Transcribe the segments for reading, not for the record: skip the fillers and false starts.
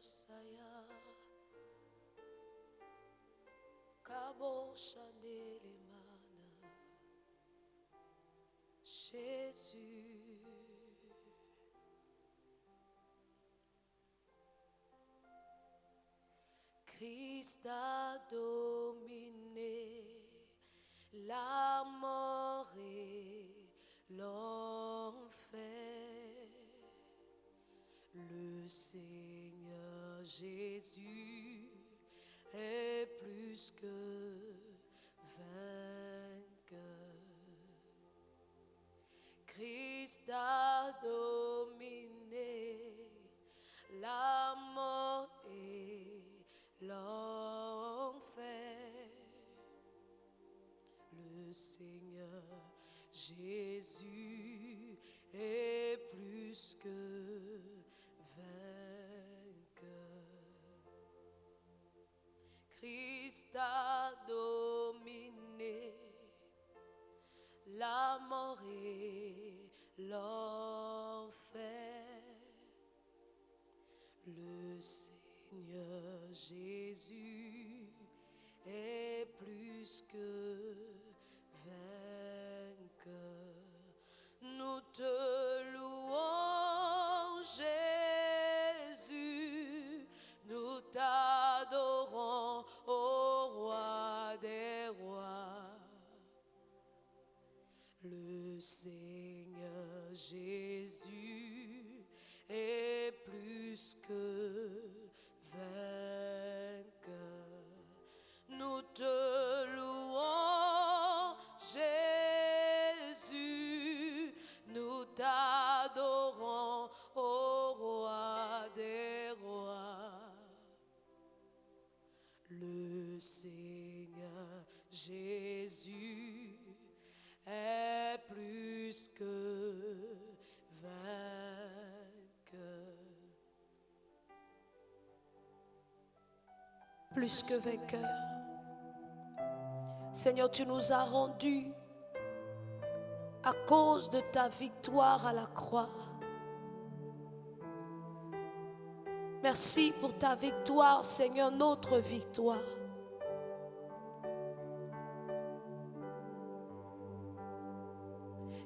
saya Kabo Chandelemana Jésus Christ a dominé la mort et l'enfer. Le Seigneur Jésus est plus que vainqueur. Christ a dominé la mort et l'enfer. Le Seigneur Jésus est plus que vainqueur. Christ a dominé la mort et l'enfer. Le Seigneur Jésus est plus que vainqueur. Nous te louons, Jésus, nous t'adorons, ô roi des rois. Le Seigneur Jésus est plus que vainqueur. Nous te louons, Jésus, nous t'adorons, ô roi des rois. Le Seigneur Jésus est plus que vainqueur. Plus que vainqueur. Seigneur, tu nous as rendus à cause de ta victoire à la croix. Merci pour ta victoire, Seigneur, notre victoire.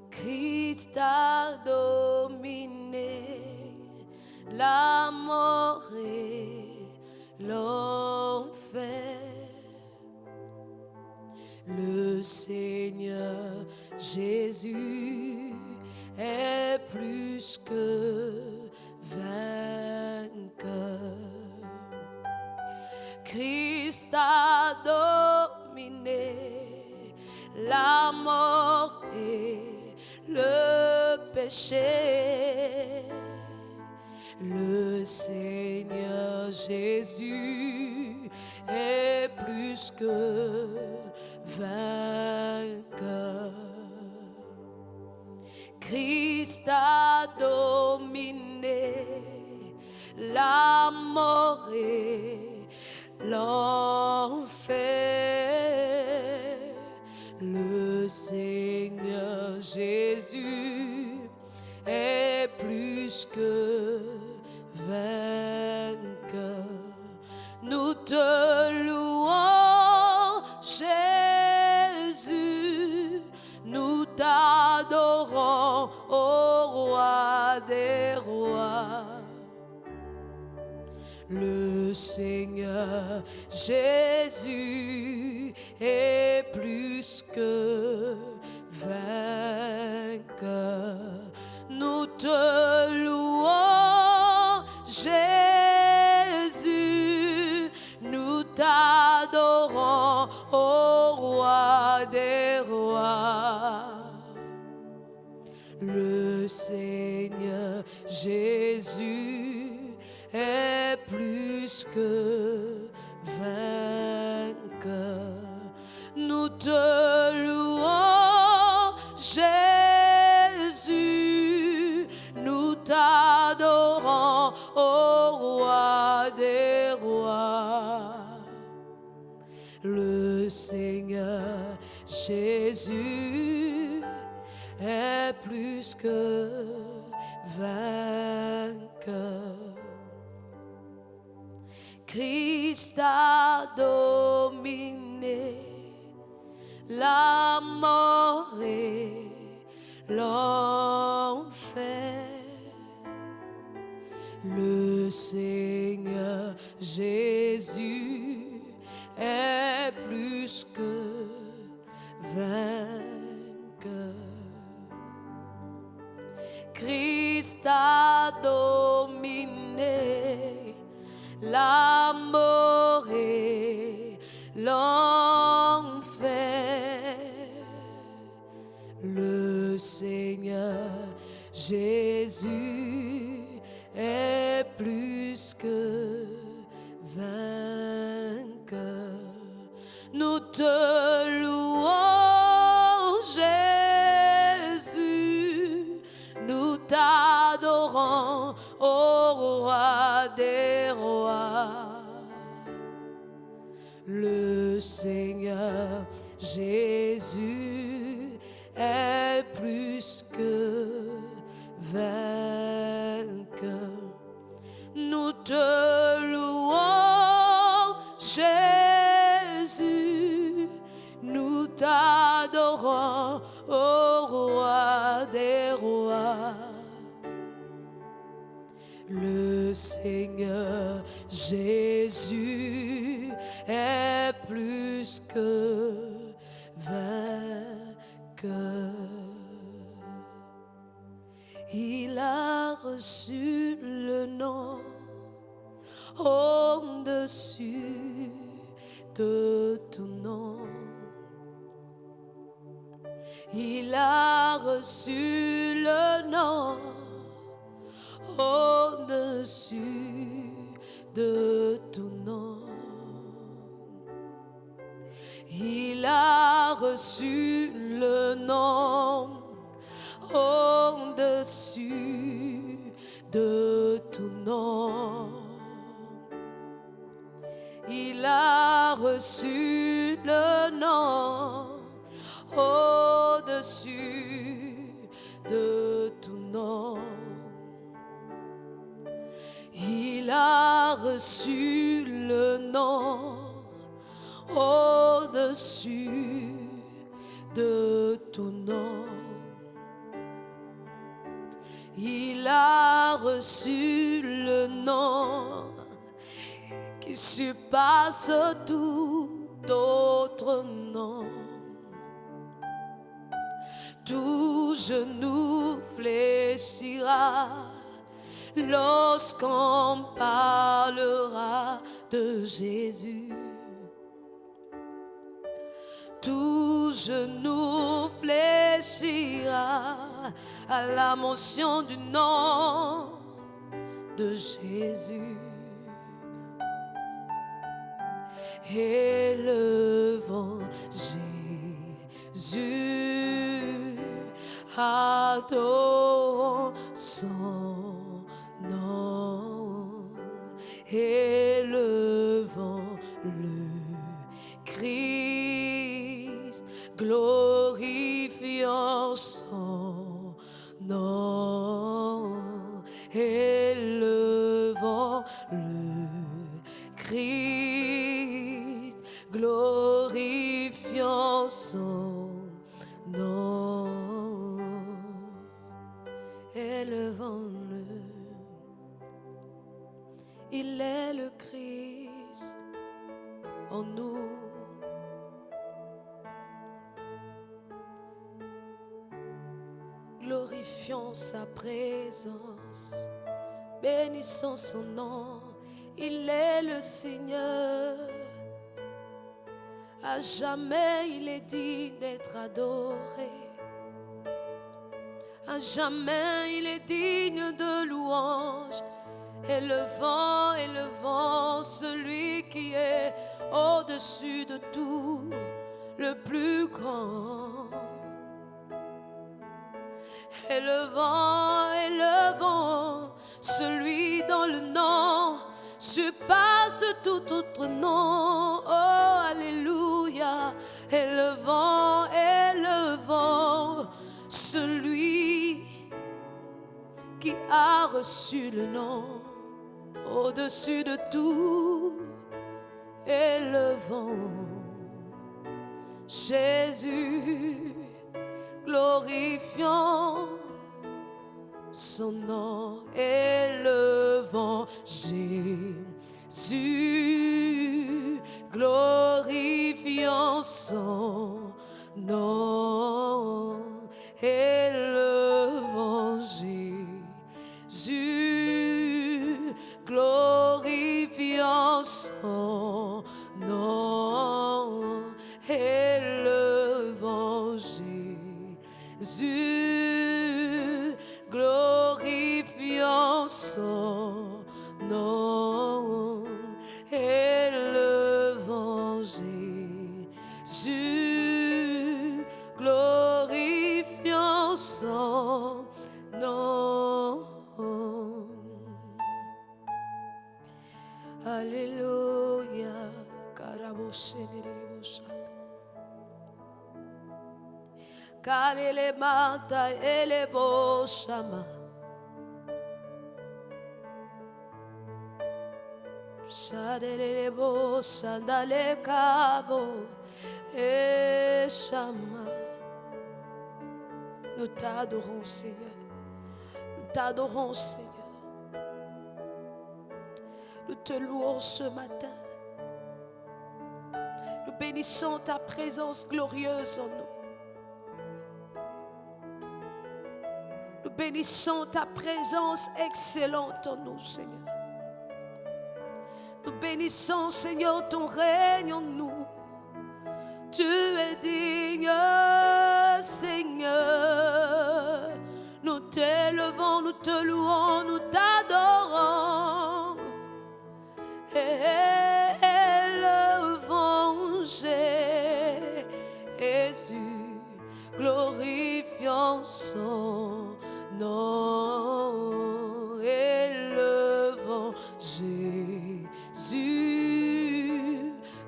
Christ a dominé la mort et l'enfer. Le Seigneur Jésus est plus que vainqueur. Christ a dominé la mort et le péché. Le Seigneur Jésus est plus que vainqueur. Christ a dominé la mort et l'enfer. Le Seigneur Jésus est plus que vainqueur. Nous te louons, Jésus, nous t'adorons, ô roi des rois. Le Seigneur Jésus est plus que vainqueur. Nous te louons, Jésus, nous t'adorons, ô roi des rois. Le Seigneur Jésus est plus que vainqueur. Nous te louons, Jésus, nous t'adorons, ô roi des rois. Le Seigneur Jésus est plus que vainqueur. Christ a dominé la mort et l'enfer. Le Seigneur Jésus est plus que vainqueur. Christ a dominé la mort et l'enfer. Le Seigneur Jésus est plus que vainqueur. Nous te louons, Jésus, nous t'adorons, ô roi des rois. Le Seigneur Jésus est plus que vainqueur. Nous te louons, Jésus, nous t'adorons, ô roi des rois. Le Seigneur Jésus est plus que vainqueur. Il a reçu le nom au-dessus de tout nom. Il a reçu le nom au-dessus de tout nom. Il a reçu le nom au-dessus de tout nom. Il a reçu le nom au-dessus de tout nom. Il a reçu le nom au-dessus de tout nom. Il a reçu le nom qui surpasse tout autre nom. Tout genou fléchira lorsqu'on parlera de Jésus. Tout genou fléchira à la mention du nom de Jésus. Élevons Jésus, adorons son nom. Élevons le Christ, glorifions son nom. Élevons le Christ, glorifions son nom. Élevons-le. Il est le Christ en nous. Glorifions sa présence, bénissons son nom. Il est le Seigneur. À jamais il est digne d'être adoré. À jamais il est digne de louange. Élevons, élevons celui qui est au-dessus de tout, le plus grand. Élevons, élevons celui dont le nom surpasse tout autre nom. Oh, alléluia. Élevons, élevons celui qui a reçu le nom au-dessus de tout élevant Jésus, glorifiant son nom, élevant Jésus, glorifiant son nom, élevant Jésus, glorifiant son nom, élevant Jésus, glorifiant son nom, élevant Jésus, glorifiant son nom. Alléluia. Karele mata elebo shama. Shadelebo sandale kabo et shama. Nous t'adorons, Seigneur. Nous t'adorons, Seigneur. Nous te louons ce matin. Nous bénissons ta présence glorieuse en nous. Nous bénissons ta présence excellente en nous, Seigneur. Nous bénissons, Seigneur, ton règne en nous. Tu es digne, Seigneur. Nous t'élevons, nous te louons, nous t'adorons. Élevons Jésus, glorifiant son nom. Élevons Jésus,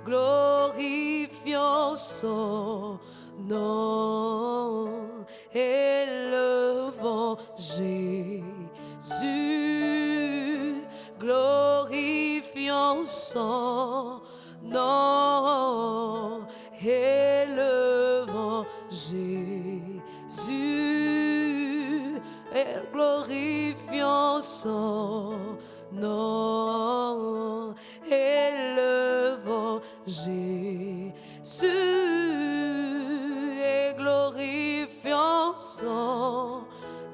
glorifiant son nom. Élevons Jésus, glorifiant son nom. Élevons Jésus, et glorifiant son nom. Élevons Jésus et glorifiant son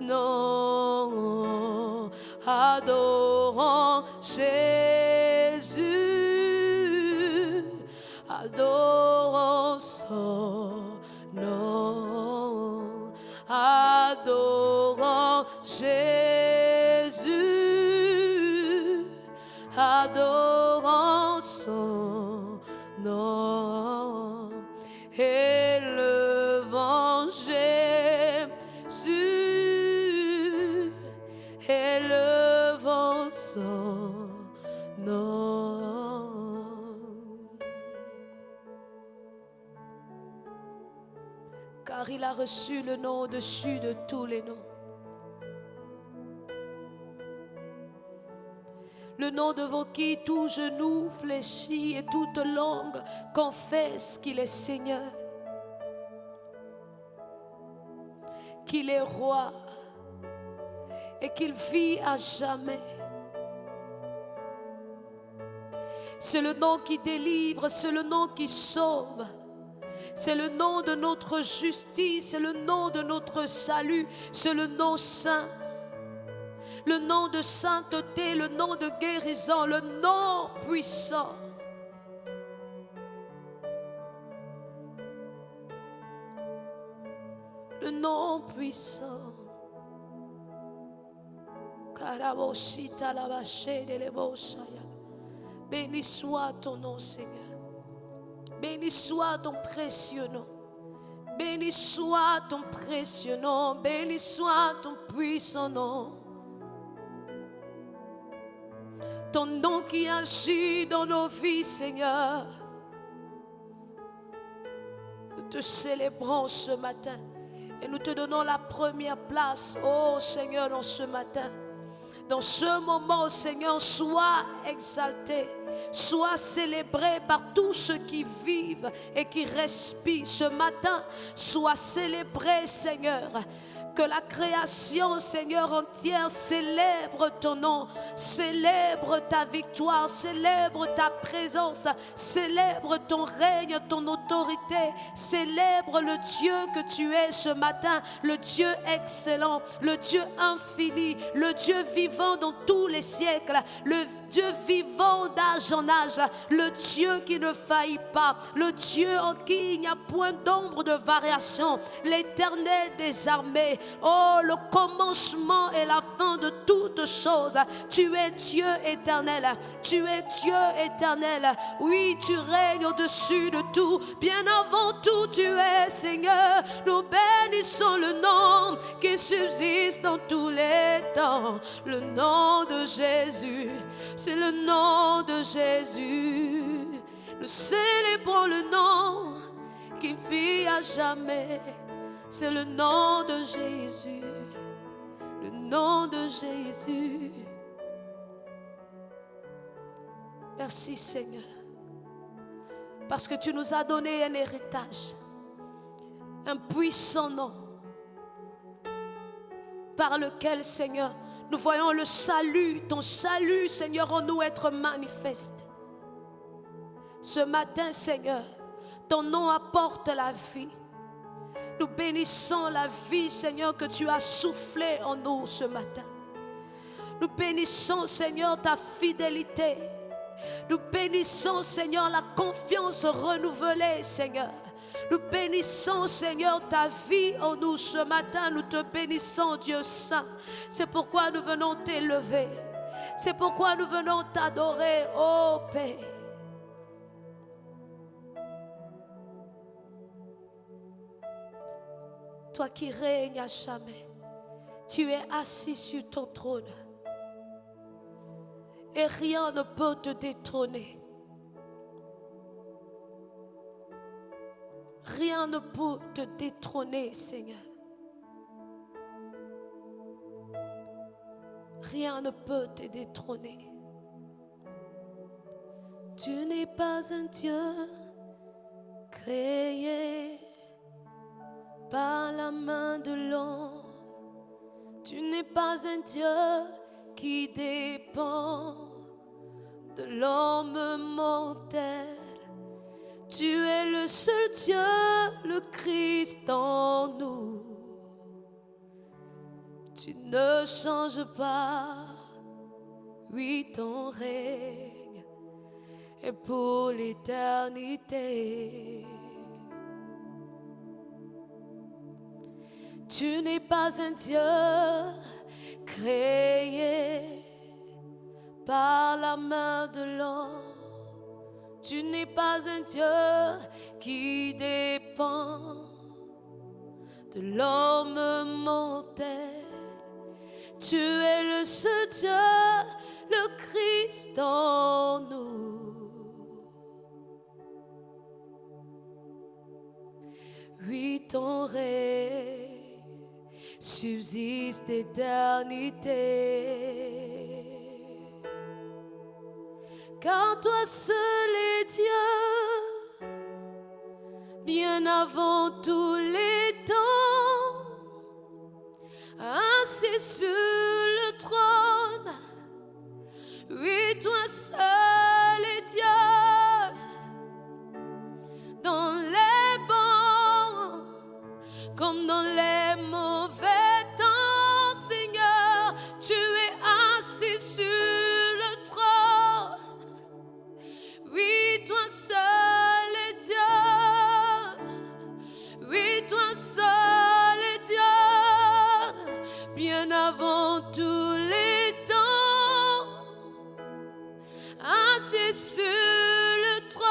nom. Adorons Jésus, adorons son nom. Adorons Jésus, adorons son nom. Élevons Jésus, élevons son nom. Car il a reçu le nom au-dessus de tous les noms. Le nom devant qui tout genou fléchit et toute langue confesse qu'il est Seigneur, qu'il est roi et qu'il vit à jamais. C'est le nom qui délivre, c'est le nom qui sauve. C'est le nom de notre justice, c'est le nom de notre salut, c'est le nom saint. Le nom de sainteté, le nom de guérison, le nom puissant. Le nom puissant. Béni soit ton nom, Seigneur. Béni soit ton précieux nom. Béni soit ton précieux nom. Béni soit ton puissant nom. Ton nom qui agit dans nos vies, Seigneur. Nous te célébrons ce matin et nous te donnons la première place, oh Seigneur, dans ce matin. Dans ce moment, Seigneur, sois exalté, sois célébré par tous ceux qui vivent et qui respirent ce matin. Sois célébré, Seigneur. Que la création, Seigneur, entière célèbre ton nom, célèbre ta victoire, célèbre ta présence, célèbre ton règne, ton autorité, célèbre le Dieu que tu es ce matin, le Dieu excellent, le Dieu infini, le Dieu vivant dans tous les siècles, le Dieu vivant d'âge en âge, le Dieu qui ne faillit pas, le Dieu en qui il n'y a point d'ombre de variation, l'Éternel des armées. Oh, le commencement et la fin de toutes choses. Tu es Dieu éternel. Tu es Dieu éternel. Oui, tu règnes au-dessus de tout. Bien avant tout, tu es Seigneur. Nous bénissons le nom qui subsiste dans tous les temps. Le nom de Jésus. C'est le nom de Jésus. Nous célébrons le nom qui vit à jamais. C'est le nom de Jésus, le nom de Jésus. Merci Seigneur, parce que tu nous as donné un héritage, un puissant nom, par lequel Seigneur, nous voyons le salut, ton salut Seigneur en nous être manifeste. Ce matin Seigneur, ton nom apporte la vie. Nous bénissons la vie, Seigneur, que tu as soufflé en nous ce matin. Nous bénissons, Seigneur, ta fidélité. Nous bénissons, Seigneur, la confiance renouvelée, Seigneur. Nous bénissons, Seigneur, ta vie en nous ce matin. Nous te bénissons, Dieu Saint. C'est pourquoi nous venons t'élever. C'est pourquoi nous venons t'adorer, ô Père. Toi qui règnes à jamais, tu es assis sur ton trône et rien ne peut te détrôner. Rien ne peut te détrôner, Seigneur. Rien ne peut te détrôner. Tu n'es pas un Dieu créé par la main de l'homme. Tu n'es pas un Dieu qui dépend de l'homme mortel. Tu es le seul Dieu, le Christ en nous. Tu ne changes pas, oui, ton règne est pour l'éternité. Tu n'es pas un Dieu créé par la main de l'homme. Tu n'es pas un Dieu qui dépend de l'homme mortel. Tu es le seul Dieu, le Christ en nous. Oui, ton règne subsiste d'éternité. Car toi seul est Dieu, bien avant tous les temps, assis sur le trône. Oui, toi seul est Dieu, dans les bons comme dans les mauvais temps, Seigneur, tu es assis sur le trône. Oui, toi seul est Dieu. Oui, toi seul est Dieu. Bien avant tous les temps, assis sur le trône.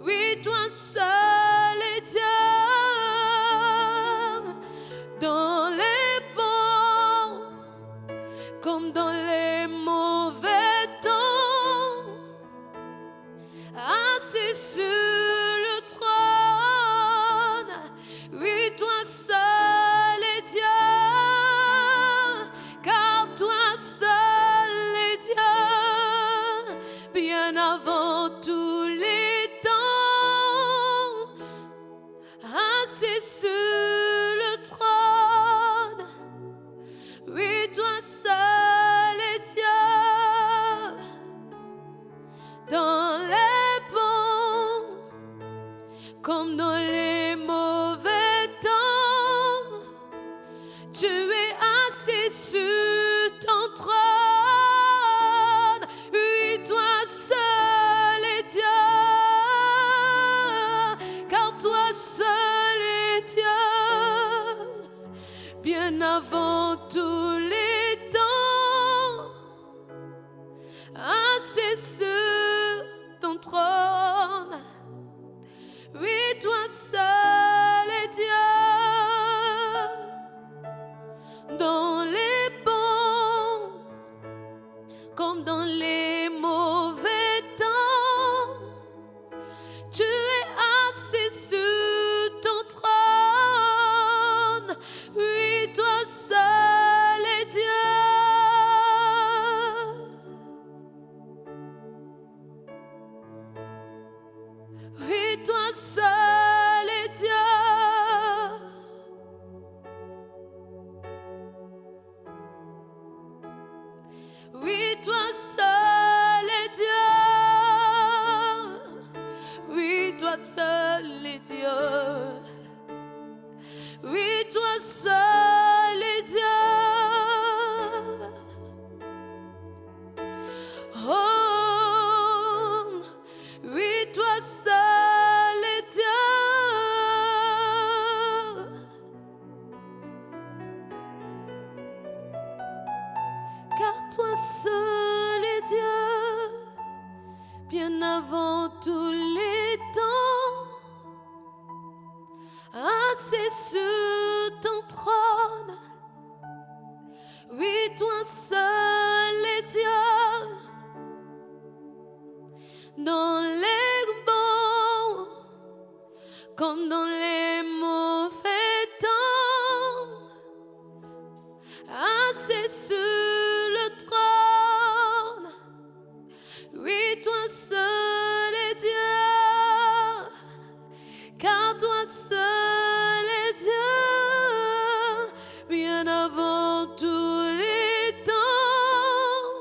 Oui, toi seul est Dieu. Dans les bons comme dans les mauvais temps, assis sur le trône. Oui, toi seul est Dieu, car seul est Dieu, bien avant tous les temps, assis sur le trône. Oui, toi seul est Dieu, dans les bons comme dans les mauvais temps. Tu es assis sur ton trône. Oui, toi seul est Dieu, car toi seul est Dieu, bien avant tous les temps, assis sur ton trône. Oui, toi seul est Dieu, dans les bons comme dans les mauvais temps. Tu es assis sur ton trône. Oui, toi seul est Dieu. Oui, toi seul est Dieu. Oui, toi seul est Dieu. Oui, toi seul est Dieu. Oui, toi seul est Dieu. Oh, oui, toi seul est Dieu. Car toi seul est Dieu, bien avant tous les temps, assis sur ton trône. Oui, toi seul est Dieu, dans les bons comme dans les mauvais temps, assis sur le trône. Oui, toi seul est Dieu, car toi seul est Dieu, bien avant tous les temps,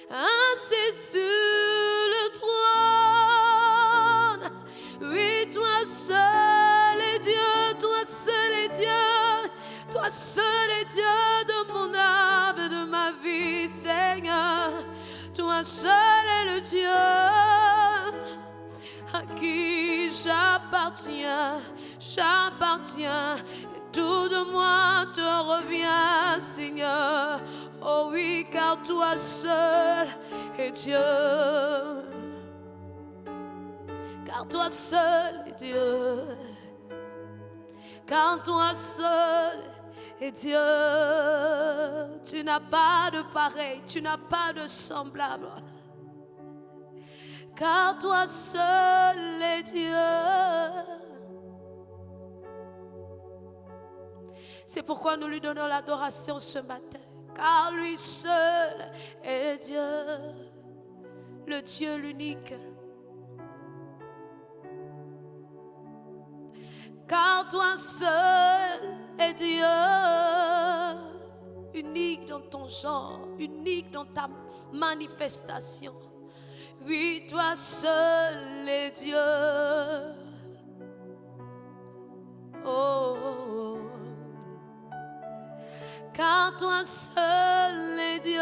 assis sur le trône. Oui, toi seul est Dieu, toi seul est Dieu, toi seul est Dieu de mon âme, de ma vie, Seigneur. Toi seul est le Dieu à qui j'appartiens, j'appartiens. Et tout de moi te revient, Seigneur. Oh oui, car toi seul est Dieu. Car toi seul est Dieu. Car toi seul est Dieu. Tu n'as pas de pareil, tu n'as pas de semblable. Car toi seul est Dieu. C'est pourquoi nous lui donnons l'adoration ce matin. Car lui seul est Dieu, le Dieu l'unique. Car toi seul est Dieu, unique dans ton genre, unique dans ta manifestation. Oui, toi seul est Dieu. Oh, oh, oh. Car toi seul est Dieu.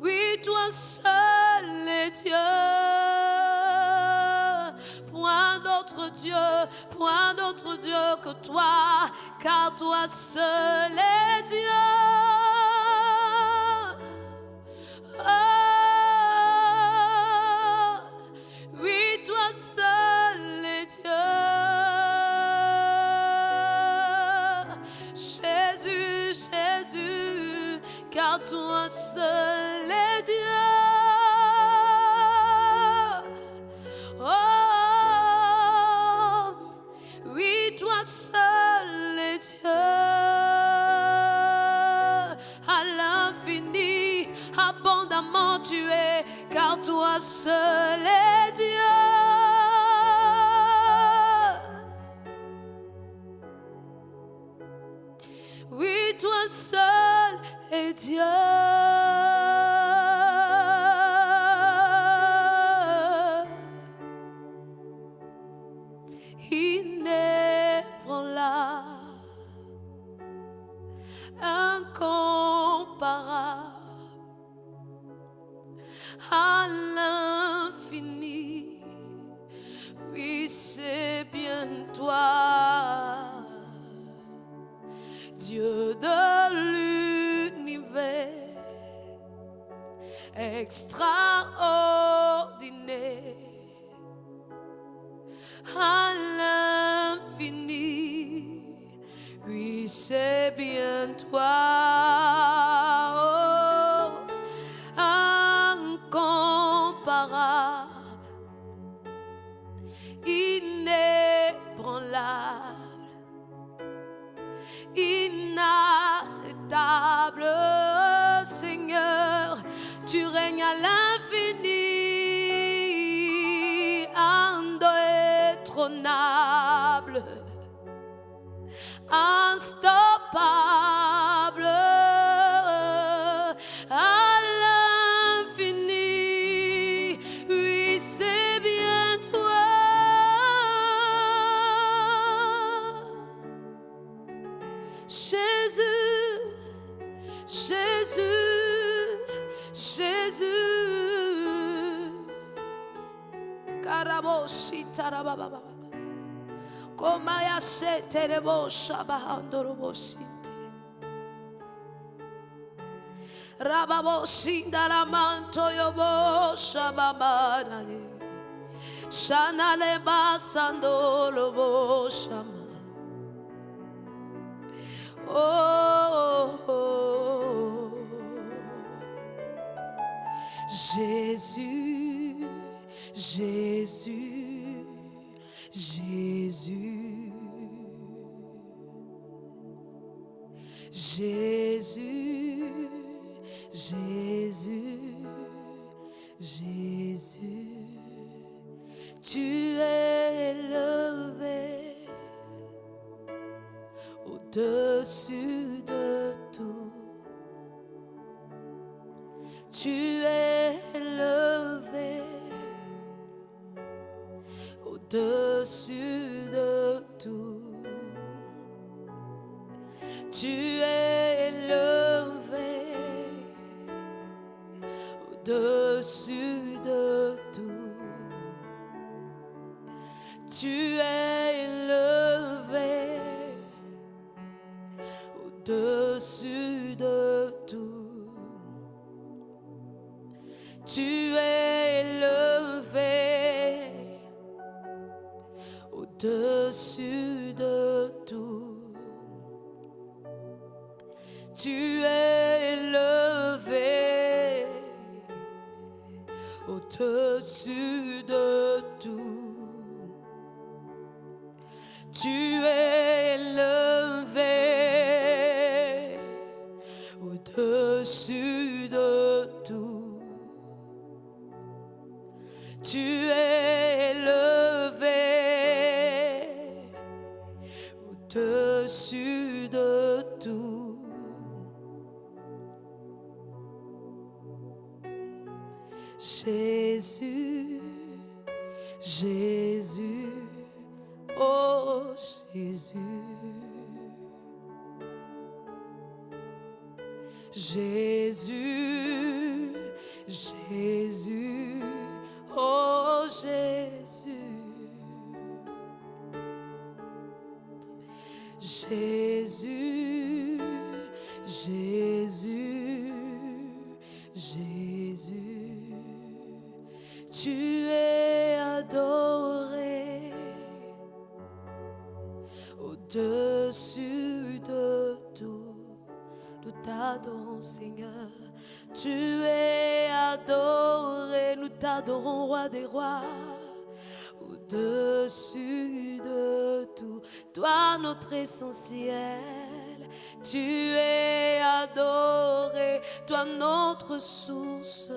Oui, toi seul est Dieu. Point d'autre Dieu, point d'autre Dieu que toi, car toi seul est Dieu. Oh, oui, toi seul est Dieu. Jésus, Jésus, car toi seul est Dieu. Oh, seul est Dieu. À l'infini, abondamment tu es, car toi seul est Dieu. Oui, toi seul est Dieu. Inébranlable, incomparable, à l'infini. Oui, c'est bien toi, Dieu de l'univers, extraordinaire, à l'infini. Oui, c'est bien toi, oh, incomparable, inébranlable, inarrêtable. Seigneur, tu règnes à l'infini, indétrônable, instoppable, à l'infini. Oui, c'est bien toi, Jésus, Jésus, Jésus. Karaboshi tarababa. Komaya se terebo shabahandorobosinte. Rababoshi daramanto yobo shababadale. Shanale basando lobo shama. Oh, oh, Jésus, Jésus, Jésus, Jésus, Jésus, Jésus, tu es élevé au-dessus de tout. Tu es élevé au-dessus de tout. Tu es élevé au-dessus de tout. Tu es élevé au-dessus de tout. Tu es élevé au-dessus de tout. Tu es élevé au-dessus de tout. Tu es élevé au-dessus de tout. Tu es élevé au-dessus de tout. Jésus, Jésus, oh Jésus. Jésus, Jésus, oh Jésus. Jésus, Jésus, Jésus, tu es adoré au-dessus de tout. Nous t'adorons, Seigneur. Tu es adoré, nous t'adorons, Roi des rois. Au-dessus de tout, toi notre essentiel. Tu es adoré, toi notre source,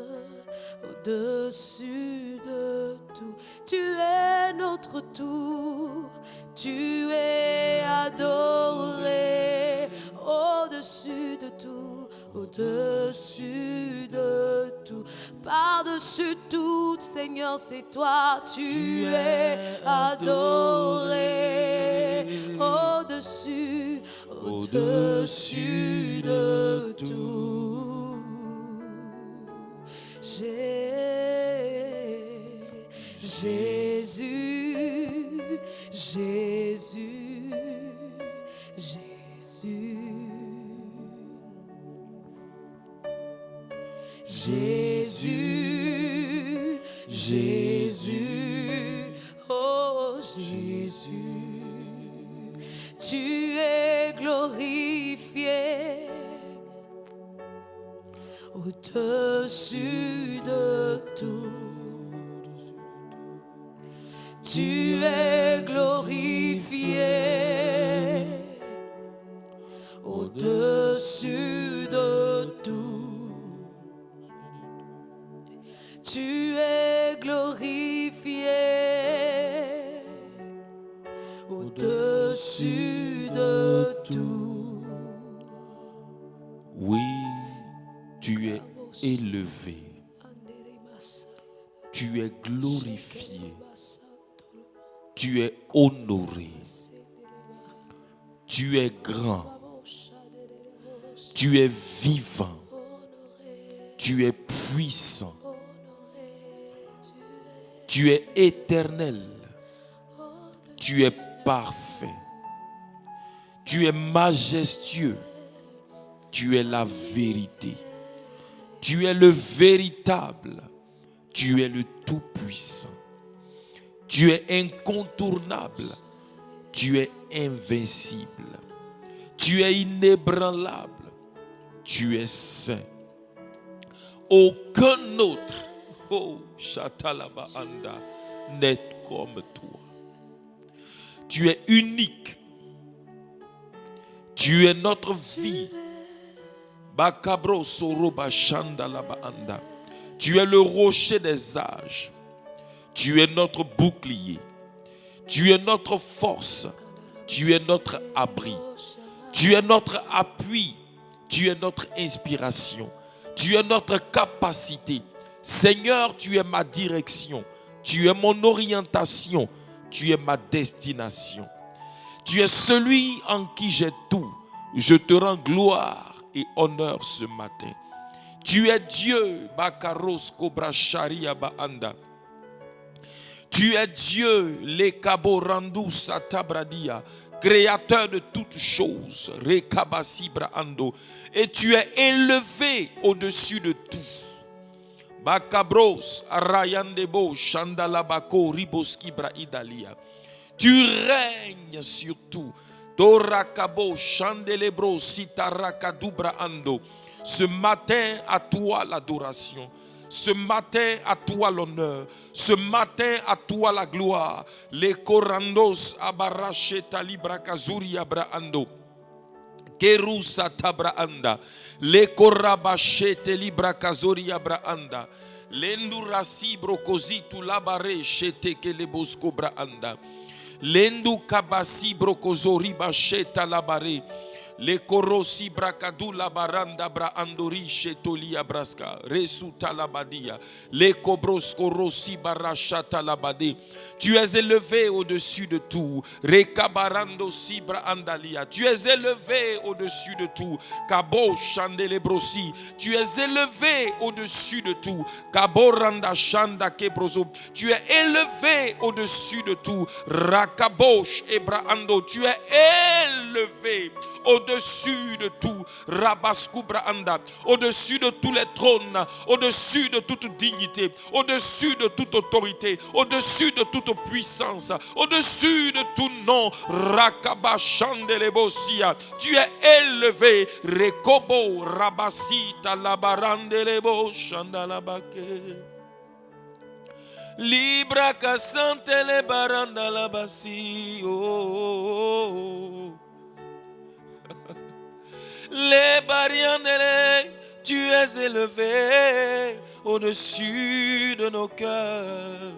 au-dessus de tout. Tu es notre tout, tu es adoré, au-dessus de tout, au-dessus de tout. Par-dessus tout, Seigneur, c'est toi, tu es adoré, au-dessus, au-dessus de tout. Jésus, Jésus, Jésus. Jésus, Jésus, oh Jésus, tu es glorifié au-dessus de tout. Tu es glorifié au-dessus de tout. Tu es glorifié au-dessus de tout. Oui, tu es élevé. Tu es glorifié. Tu es honoré. Tu es grand. Tu es vivant. Tu es puissant. Tu es éternel. Tu es parfait. Tu es majestueux. Tu es la vérité. Tu es le véritable. Tu es le tout-puissant. Tu es incontournable. Tu es invincible. Tu es inébranlable. Tu es saint. Aucun autre, oh, Shatalaba Anda, n'est comme toi. Tu es unique. Tu es notre vie. Bakabro Soroba Shandalaba Anda. Tu es le rocher des âges. Tu es notre bouclier. Tu es notre force. Tu es notre abri. Tu es notre appui. Tu es notre inspiration. Tu es notre capacité. Seigneur, tu es ma direction. Tu es mon orientation. Tu es ma destination. Tu es celui en qui j'ai tout. Je te rends gloire et honneur ce matin. Tu es Dieu, Bakaros Kobra Sharia Baanda. Tu es Dieu, les Kaborandu Satabradia, créateur de toutes choses, Rekabasi Braando, et tu es élevé au-dessus de tout. Bakabros, Arayandebo, Shandalabako, Riboski Braidalia. Tu règnes sur tout. Dorakabo, Chandelebro, Sitarakadubra Ando. Ce matin, à toi l'adoration. Ce matin, à toi l'honneur. Ce matin, à toi la gloire. Les Korandos, Abaracheta Libra Kazuri Abraando. Kerusa Tabraanda. Les Korabachete Libra Kazori Abraanda. L'endurasi brokozitu labare chete kelebosco braanda. Lendu kabasi brokozori bacheta labare. Le korosi brakadu la baranda bra andori chetolia braska. Resuta labadia. Le kobros korosi barachata labade. Tu es élevé au-dessus de tout. Rekabarando sibra andalia. Tu es élevé au-dessus de tout. Kabo chandelebrosi. Tu es élevé au-dessus de tout. Kaboranda chanda kebrozo. Tu es élevé au-dessus de tout. Rakabosh ebraando. Tu es élevé au-dessus de tout, Rabaskubra Anda, au-dessus de tous les trônes, au-dessus de toute dignité, au-dessus de toute autorité, au-dessus de toute puissance, au-dessus de tout nom, Rakabashandelebosia. Tu es élevé, Rekobo Rabasita Labarandelebo Shandalabake. Libra Kasante le Baranda Labasi. Oh. Tu es élevé au-dessus de nos cœurs.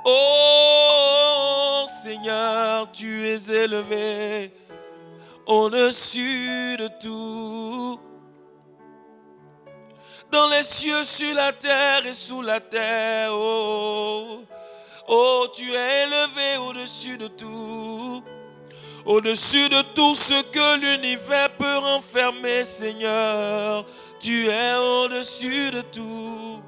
Oh Seigneur, tu es élevé au-dessus de tout. Dans les cieux, sur la terre et sous la terre. Oh, oh, tu es élevé au-dessus de tout. Au-dessus de tout ce que l'univers peut renfermer, Seigneur. Tu es au-dessus de tout.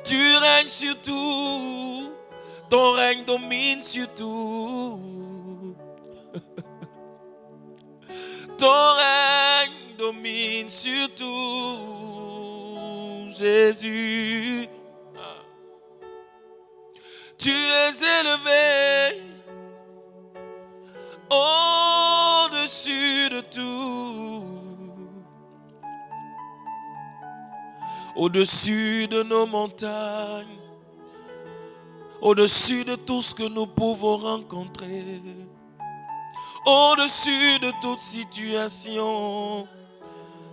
Tu règnes sur tout. Ton règne domine sur tout. Ton règne domine sur tout, Jésus. Tu es élevé au-dessus de tout, au-dessus de nos montagnes, au-dessus de tout ce que nous pouvons rencontrer, au-dessus de toute situation.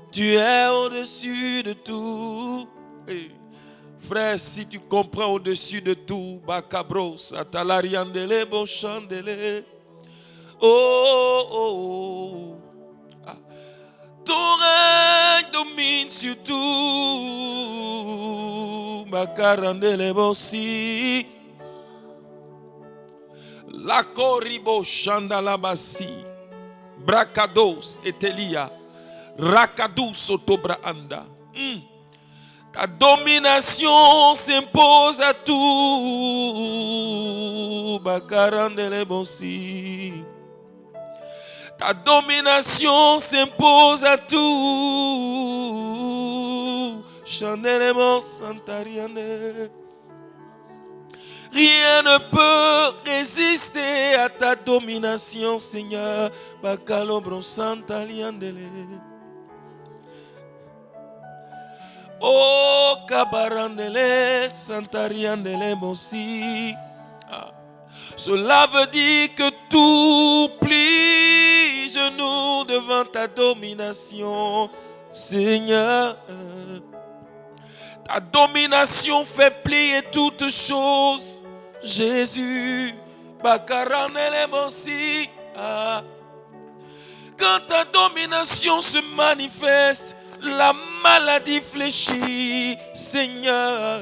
Tu es au-dessus de tout. Hey. Frère, si tu comprends au-dessus de tout, Bakabros, Atalariandele, Bochandele. Oh, oh, oh. Ah. Ton règne domine sur tout. Bakarandele, Bossi. La Koribo, Chandalabasi. Brakados, Etelia. Rakadus, Otobraanda. Ta domination s'impose à tout. Bakarandele Bossi. Ta domination s'impose à tout. Chandelemo Santariane. Rien ne peut résister à ta domination, Seigneur. Bakalobro Santaliandele. Oh, Kabarandele, Santariandele, Bossi. Cela veut dire que tout plie genoux devant ta domination, Seigneur. Ta domination fait plier toutes choses, Jésus. Bakarandele, Bossi. Quand ta domination se manifeste, la maladie fléchit, Seigneur.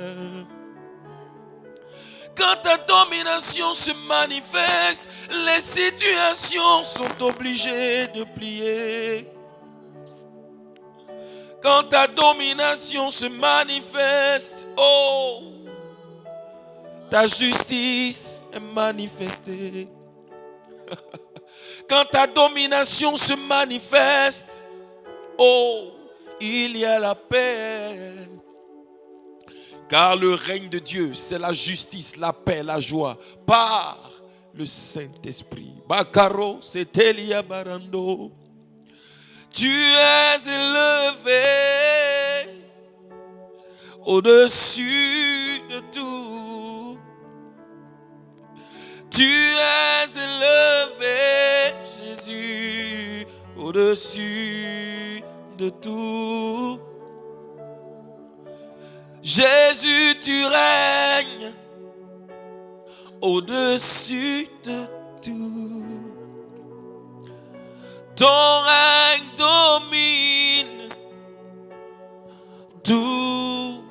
Quand ta domination se manifeste, les situations sont obligées de plier. Quand ta domination se manifeste, oh, ta justice est manifestée. Quand ta domination se manifeste, oh, il y a la paix. Car le règne de Dieu, c'est la justice, la paix, la joie, par le Saint-Esprit. Bakaro, c'est Elia Barando. Tu es élevé au-dessus de tout. Tu es élevé, Jésus, au-dessus de tout. Jésus, tu règnes au-dessus de tout. Ton règne domine toutes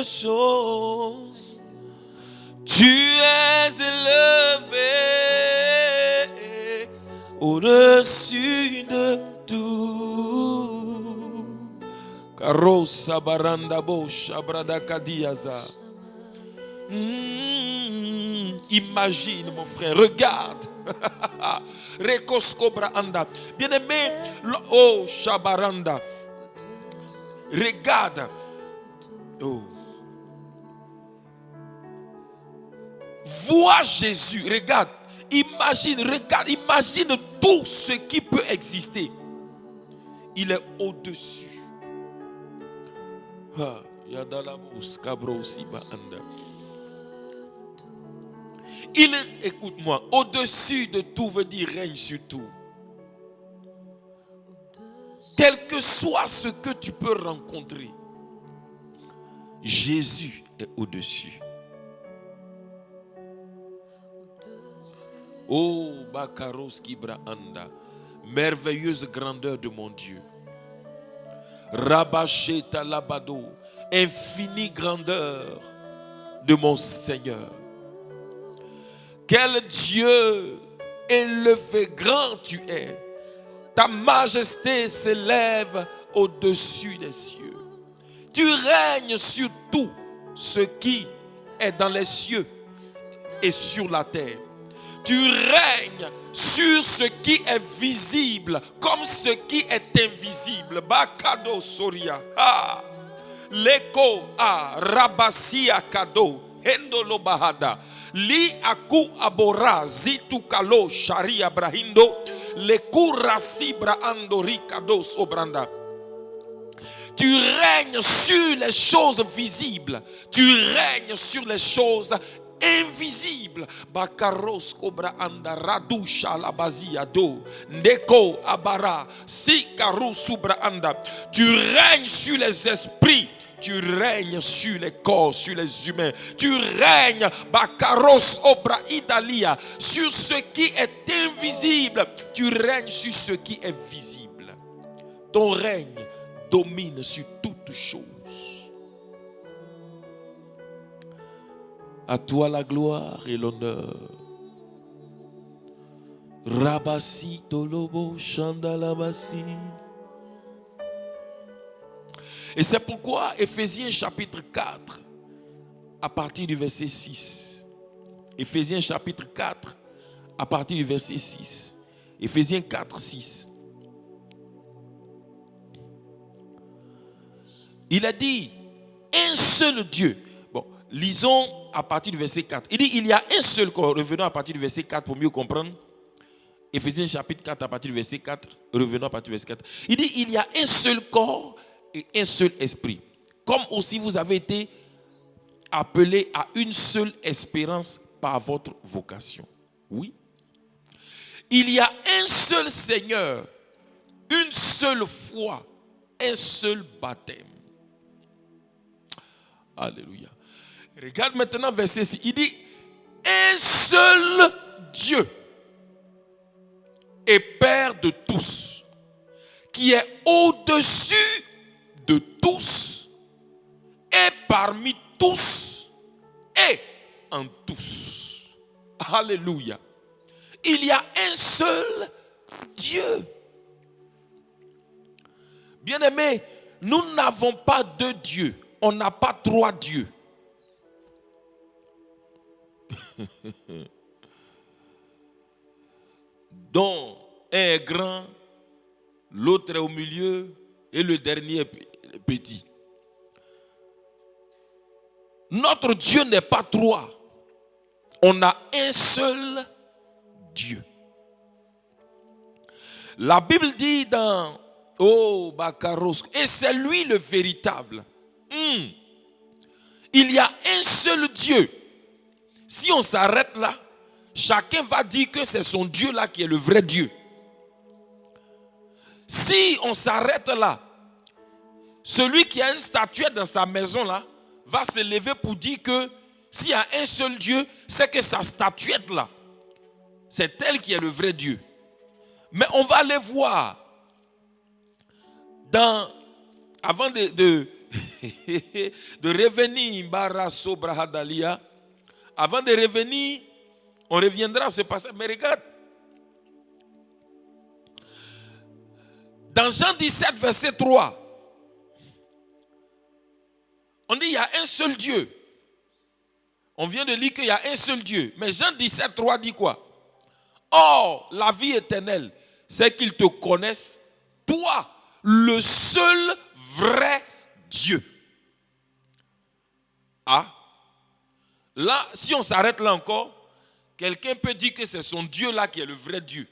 choses. Tu es élevé au-dessus de tout. Karosa baranda bosha brada kadiaza. Imagine mon frère, regarde. Rekoskobra anda. Bien-aimé, oh shabaranda. Regarde. Oh. Vois Jésus, regarde. Imagine, regarde, imagine tout ce qui peut exister. Il est au-dessus. Écoute-moi, au-dessus de tout veut dire règne sur tout. Quel que soit ce que tu peux rencontrer, Jésus est au-dessus. Oh, Bakaros Kibra Anda, merveilleuse grandeur de mon Dieu. Rabacheta Labado, infinie grandeur de mon Seigneur. Quel Dieu élevé, grand tu es. Ta majesté s'élève au-dessus des cieux. Tu règnes sur tout ce qui est dans les cieux et sur la terre. Tu règnes sur ce qui est visible comme ce qui est invisible. Bakado Soria. Leko a Rabasia Kado. Hendolo Bahada. Li aku abora zitu kalo sharia brahindo. Le kurasibra andori kado sobranda. Tu règnes sur les choses visibles. Tu règnes sur les choses invisibles. Bakaros kobra anda radusha la bazia do. Ndeko abara si karu subra anda. Tu règnes sur les esprits. Tu règnes sur les corps, sur les humains. Tu règnes, Bakaros Obra Idalia, sur ce qui est invisible. Tu règnes sur ce qui est visible. Ton règne domine sur toutes choses. À toi la gloire et l'honneur. Rabasi Tolobo Chandalabasi. Et c'est pourquoi Éphésiens chapitre 4, à partir du verset 6. Éphésiens chapitre 4, à partir du verset 6. Éphésiens 4, 6. Il a dit, un seul Dieu. Bon, lisons à partir du verset 4. Il dit, il y a un seul corps. Revenons à partir du verset 4 pour mieux comprendre. Éphésiens chapitre 4, à partir du verset 4. Revenons à partir du verset 4. Il dit, il y a un seul corps et un seul esprit. Comme aussi vous avez été appelés à une seule espérance par votre vocation. Oui. Il y a un seul Seigneur, une seule foi, un seul baptême. Alléluia. Regarde maintenant verset 6. Il dit, un seul Dieu et Père de tous, qui est au-dessus de tous et parmi tous et en tous. Alléluia. Il y a un seul Dieu. Bien-aimés, nous n'avons pas deux dieux. On n'a pas trois dieux. Dont un est grand, l'autre est au milieu et le dernier est petit. Notre Dieu n'est pas trois. On a un seul Dieu. La Bible dit dans Bakaros, et c'est lui le véritable. Il y a un seul Dieu. Si on s'arrête là, chacun va dire que c'est son Dieu là qui est le vrai Dieu. Si on s'arrête là, celui qui a une statuette dans sa maison là va se lever pour dire que s'il y a un seul Dieu, c'est que sa statuette là, c'est elle qui est le vrai Dieu. Mais on va aller voir avant de revenir, avant de revenir, on reviendra à ce passage. Mais regarde, dans Jean 17, verset 3, on dit il y a un seul Dieu. On vient de lire qu'il y a un seul Dieu. Mais Jean 17, 3 dit quoi? Or, la vie éternelle, c'est qu'ils te connaissent, toi, le seul vrai Dieu. Ah, là, si on s'arrête là encore, quelqu'un peut dire que c'est son Dieu là qui est le vrai Dieu,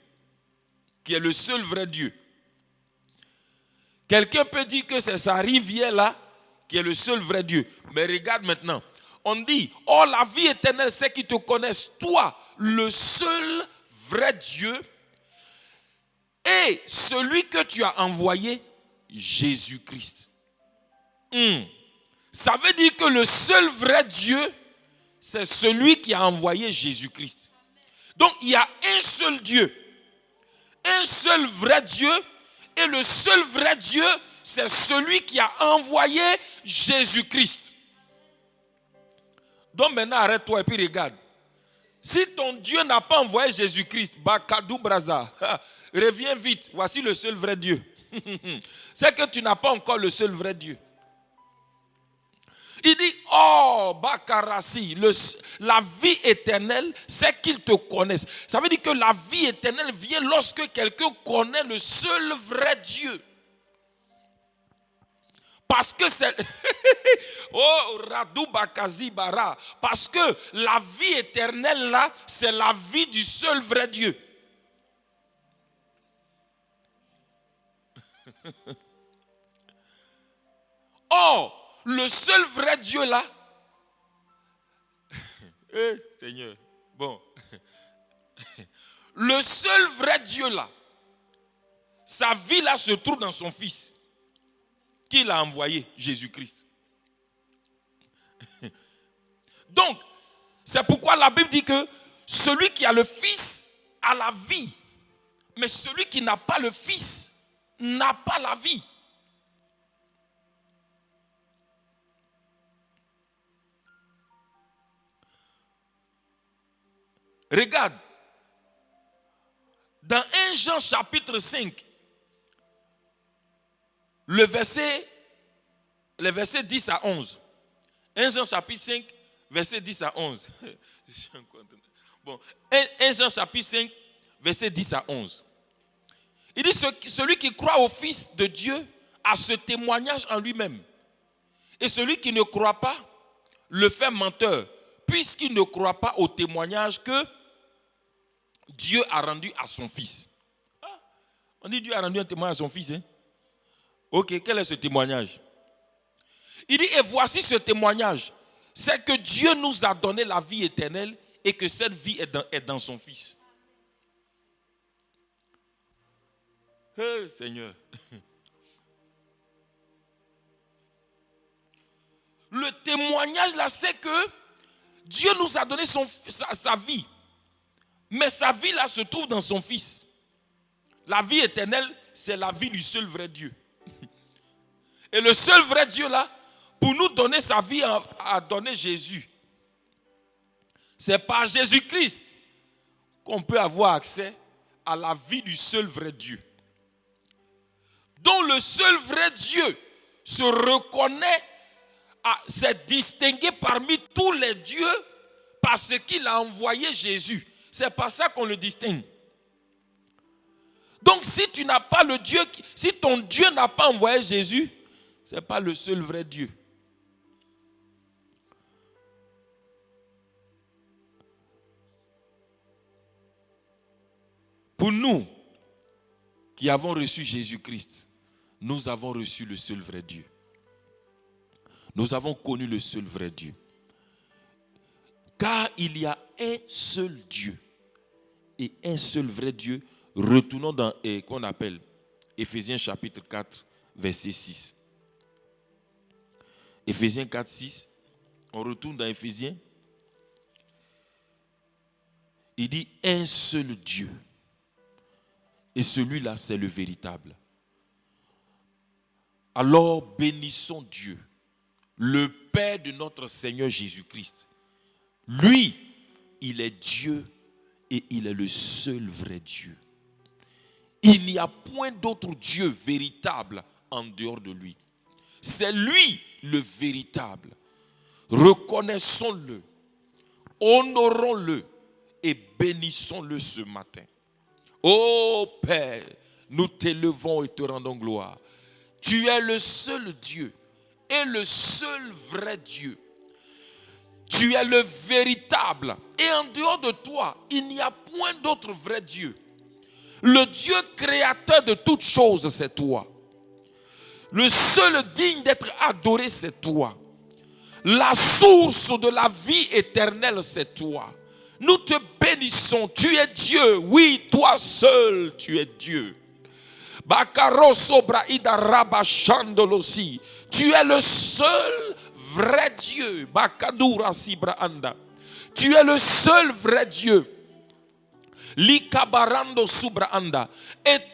qui est le seul vrai Dieu. Quelqu'un peut dire que c'est sa rivière là qui est le seul vrai Dieu. Mais regarde maintenant, on dit, oh la vie éternelle, c'est qu'ils te connaissent, toi, le seul vrai Dieu, et celui que tu as envoyé, Jésus-Christ. Ça veut dire que le seul vrai Dieu, c'est celui qui a envoyé Jésus-Christ. Donc il y a un seul Dieu, un seul vrai Dieu, et le seul vrai Dieu, c'est celui qui a envoyé Jésus-Christ. Donc maintenant arrête-toi et puis regarde. Si ton Dieu n'a pas envoyé Jésus-Christ, Bakadou Braza, reviens vite, voici le seul vrai Dieu. C'est que tu n'as pas encore le seul vrai Dieu. Il dit, oh, Bakarasi, la vie éternelle, c'est qu'ils te connaissent. Ça veut dire que la vie éternelle vient lorsque quelqu'un connaît le seul vrai Dieu. Parce que c'est... oh, Radou Bakazi Bara. Parce que la vie éternelle, là, c'est la vie du seul vrai Dieu. Oh, le seul vrai Dieu là, Seigneur, bon, le seul vrai Dieu là, sa vie là se trouve dans son Fils, qu'il a envoyé, Jésus-Christ. Donc, c'est pourquoi la Bible dit que celui qui a le Fils a la vie, mais celui qui n'a pas le Fils n'a pas la vie. Regarde, dans 1 Jean chapitre 5, le verset 10 à 11. 1 Jean chapitre 5, verset 10 à 11. Bon, 1 Jean chapitre 5, verset 10 à 11. Il dit, celui qui croit au Fils de Dieu a ce témoignage en lui-même. Et celui qui ne croit pas le fait menteur, puisqu'il ne croit pas au témoignage que Dieu a rendu à son Fils. Ah, on dit Dieu a rendu un témoignage à son Fils. Hein? Ok, quel est ce témoignage? Il dit, et voici ce témoignage, c'est que Dieu nous a donné la vie éternelle et que cette vie est dans son Fils. Hey, Seigneur. Le témoignage là, c'est que Dieu nous a donné sa vie. Mais sa vie là se trouve dans son Fils. La vie éternelle, c'est la vie du seul vrai Dieu. Et le seul vrai Dieu là, pour nous donner sa vie, a donné Jésus. C'est par Jésus-Christ qu'on peut avoir accès à la vie du seul vrai Dieu. Donc le seul vrai Dieu se reconnaît, s'est distingué parmi tous les dieux parce qu'il a envoyé Jésus. C'est par ça qu'on le distingue. Donc si tu n'as pas le Dieu, si ton Dieu n'a pas envoyé Jésus, ce n'est pas le seul vrai Dieu. Pour nous qui avons reçu Jésus-Christ, nous avons reçu le seul vrai Dieu. Nous avons connu le seul vrai Dieu. Car il y a un seul Dieu et un seul vrai Dieu. Retournons dans qu'on appelle Éphésiens chapitre 4, verset 6. Éphésiens 4, 6. On retourne dans Éphésiens. Il dit un seul Dieu. Et celui-là, c'est le véritable. Alors bénissons Dieu, le Père de notre Seigneur Jésus-Christ. Lui, il est Dieu et il est le seul vrai Dieu. Il n'y a point d'autre Dieu véritable en dehors de lui. C'est lui le véritable. Reconnaissons-le, honorons-le et bénissons-le ce matin. Ô Père, nous t'élevons et te rendons gloire. Tu es le seul Dieu et le seul vrai Dieu. Tu es le véritable. Et en dehors de toi, il n'y a point d'autre vrai Dieu. Le Dieu créateur de toutes choses, c'est toi. Le seul digne d'être adoré, c'est toi. La source de la vie éternelle, c'est toi. Nous te bénissons. Tu es Dieu. Oui, toi seul, tu es Dieu. Tu es le seul vrai Dieu. Tu es le seul vrai Dieu. Et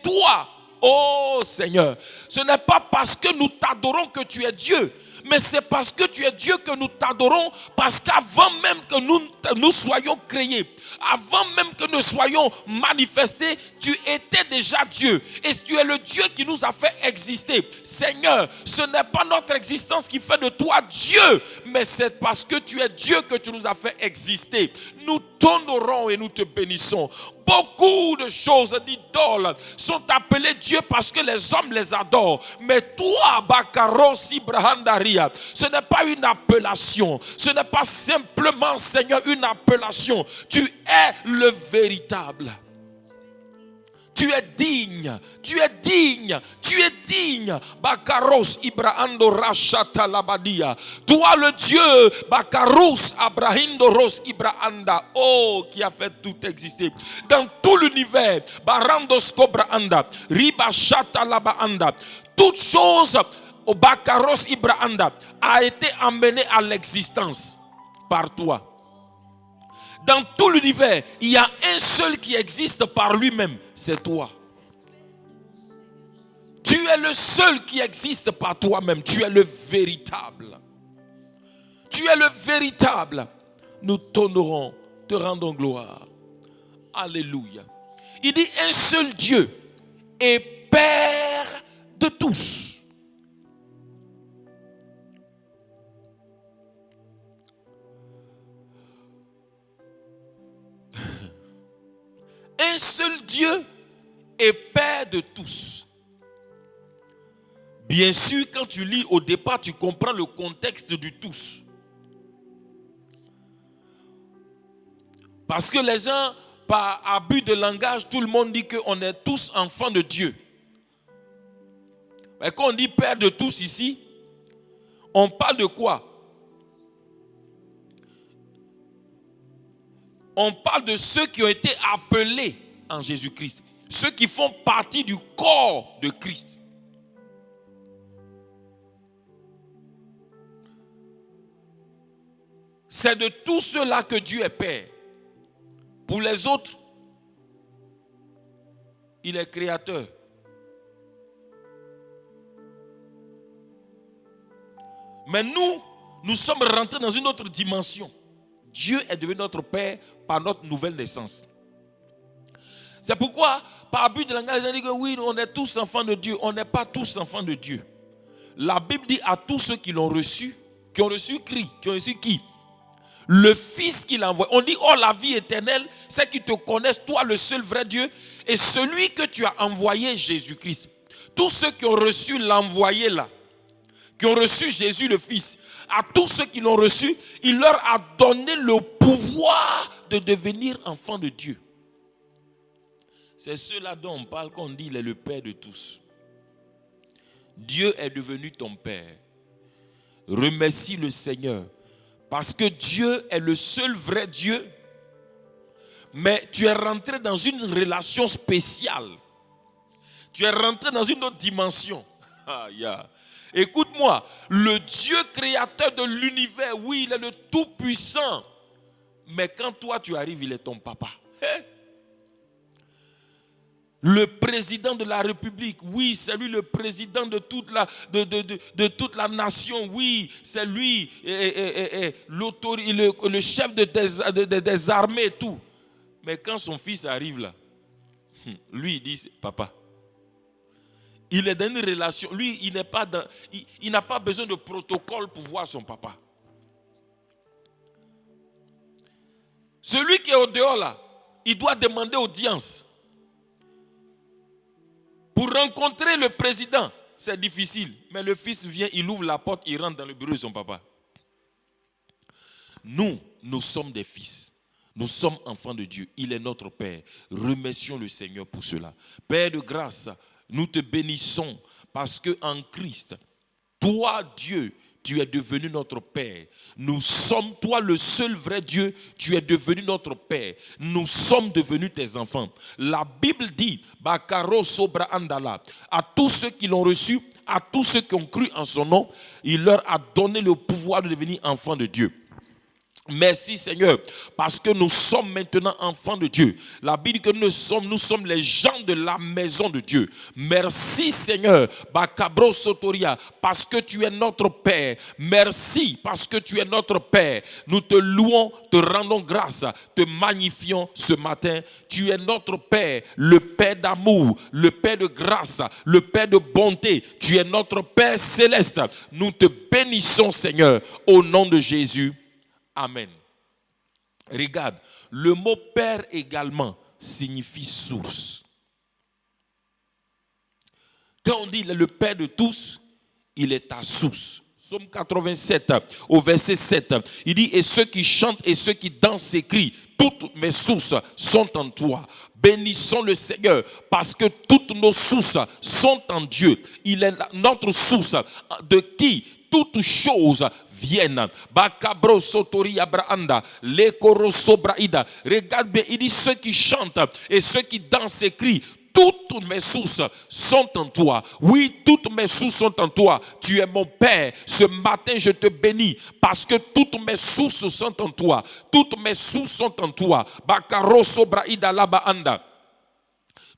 toi, oh Seigneur, ce n'est pas parce que nous t'adorons que tu es Dieu, mais c'est parce que tu es Dieu que nous t'adorons, parce qu'avant même que nous soyons créés, avant même que nous soyons manifestés, tu étais déjà Dieu. Et tu es le Dieu qui nous a fait exister. Seigneur, ce n'est pas notre existence qui fait de toi Dieu, mais c'est parce que tu es Dieu que tu nous as fait exister. Nous t'honorons et nous te bénissons. Beaucoup de choses d'idoles sont appelées Dieu parce que les hommes les adorent. Mais toi, Bakaros Ibrahandaria, ce n'est pas une appellation. Ce n'est pas simplement, Seigneur, une appellation. Tu es le véritable. Tu es digne, tu es digne, tu es digne. Bakaros Ibrahando Rashata Labadia. Toi le Dieu, Bakaros Abrahindoros Ibrahanda. Oh, qui a fait tout exister. Dans tout l'univers, Barandos Kobraanda, Ribashata Labaanda. Toute chose, au Bakaros Ibrahanda, a été amenée à l'existence par toi. Dans tout l'univers, il y a un seul qui existe par lui-même, c'est toi. Tu es le seul qui existe par toi-même. Tu es le véritable. Tu es le véritable. Nous t'honorons, te rendons gloire. Alléluia. Il dit un seul Dieu et Père de tous. Un seul Dieu et Père de tous. Bien sûr, quand tu lis au départ, tu comprends le contexte du tous. Parce que les gens, par abus de langage, tout le monde dit qu'on est tous enfants de Dieu. Mais quand on dit Père de tous ici, on parle de quoi? On parle de ceux qui ont été appelés en Jésus-Christ. Ceux qui font partie du corps de Christ. C'est de tous ceux-là que Dieu est Père. Pour les autres, il est créateur. Mais nous sommes rentrés dans une autre dimension. Dieu est devenu notre Père par notre nouvelle naissance. C'est pourquoi, par abus de langage, on dit que oui, on est tous enfants de Dieu. On n'est pas tous enfants de Dieu. La Bible dit à tous ceux qui l'ont reçu, qui ont reçu Christ, qui ont reçu qui? Le Fils qu'il a envoyé. On dit, oh, la vie éternelle, c'est qu'ils te connaissent, toi, le seul vrai Dieu, et celui que tu as envoyé, Jésus-Christ. Tous ceux qui ont reçu l'envoyé là, qui ont reçu Jésus le Fils, à tous ceux qui l'ont reçu, il leur a donné le pouvoir de devenir enfants de Dieu. C'est ceux-là dont on parle, qu'on dit il est le Père de tous. Dieu est devenu ton Père. Remercie le Seigneur. Parce que Dieu est le seul vrai Dieu. Mais tu es rentré dans une relation spéciale. Tu es rentré dans une autre dimension. Écoute-moi, le Dieu créateur de l'univers, oui, il est le tout-puissant. Mais quand toi tu arrives, il est ton papa. Le président de la République, oui, c'est lui le président de toute la nation, oui, c'est lui le chef des armées et tout. Mais quand son fils arrive là, lui il dit papa. Il est dans une relation, lui il n'a pas besoin de protocole pour voir son papa. Celui qui est au dehors là, il doit demander audience. Pour rencontrer le président, c'est difficile. Mais le fils vient, il ouvre la porte, il rentre dans le bureau de son papa. Nous sommes des fils. Nous sommes enfants de Dieu. Il est notre Père. Remercions le Seigneur pour cela. Père de grâce, nous te bénissons parce que en Christ, toi, Dieu, tu es devenu notre Père. Nous sommes, toi le seul vrai Dieu, tu es devenu notre Père. Nous sommes devenus tes enfants. La Bible dit, Bakaro Sobra Andala, à tous ceux qui l'ont reçu, à tous ceux qui ont cru en son nom, il leur a donné le pouvoir de devenir enfants de Dieu. Merci Seigneur, parce que nous sommes maintenant enfants de Dieu. La Bible dit que nous sommes les gens de la maison de Dieu. Merci Seigneur, Bakabro Sotoria, parce que tu es notre Père. Merci parce que tu es notre Père. Nous te louons, te rendons grâce, te magnifions ce matin. Tu es notre Père, le Père d'amour, le Père de grâce, le Père de bonté. Tu es notre Père céleste. Nous te bénissons Seigneur, au nom de Jésus. Amen. Regarde, le mot Père également signifie source. Quand on dit le Père de tous, il est ta source. Psaume 87, au verset 7, il dit, et ceux qui chantent et ceux qui dansent s'écrient, toutes mes sources sont en toi. Bénissons le Seigneur parce que toutes nos sources sont en Dieu. Il est notre source de qui toutes choses viennent. Bakabro sotori abraanda, lekoro sobraida. Regarde bien, il dit ceux qui chantent et ceux qui dansent crient. Toutes mes sources sont en toi. Oui, toutes mes sources sont en toi. Tu es mon Père. Ce matin, je te bénis parce que toutes mes sources sont en toi. Toutes mes sources sont en toi. Bakaro sobraida labaanda.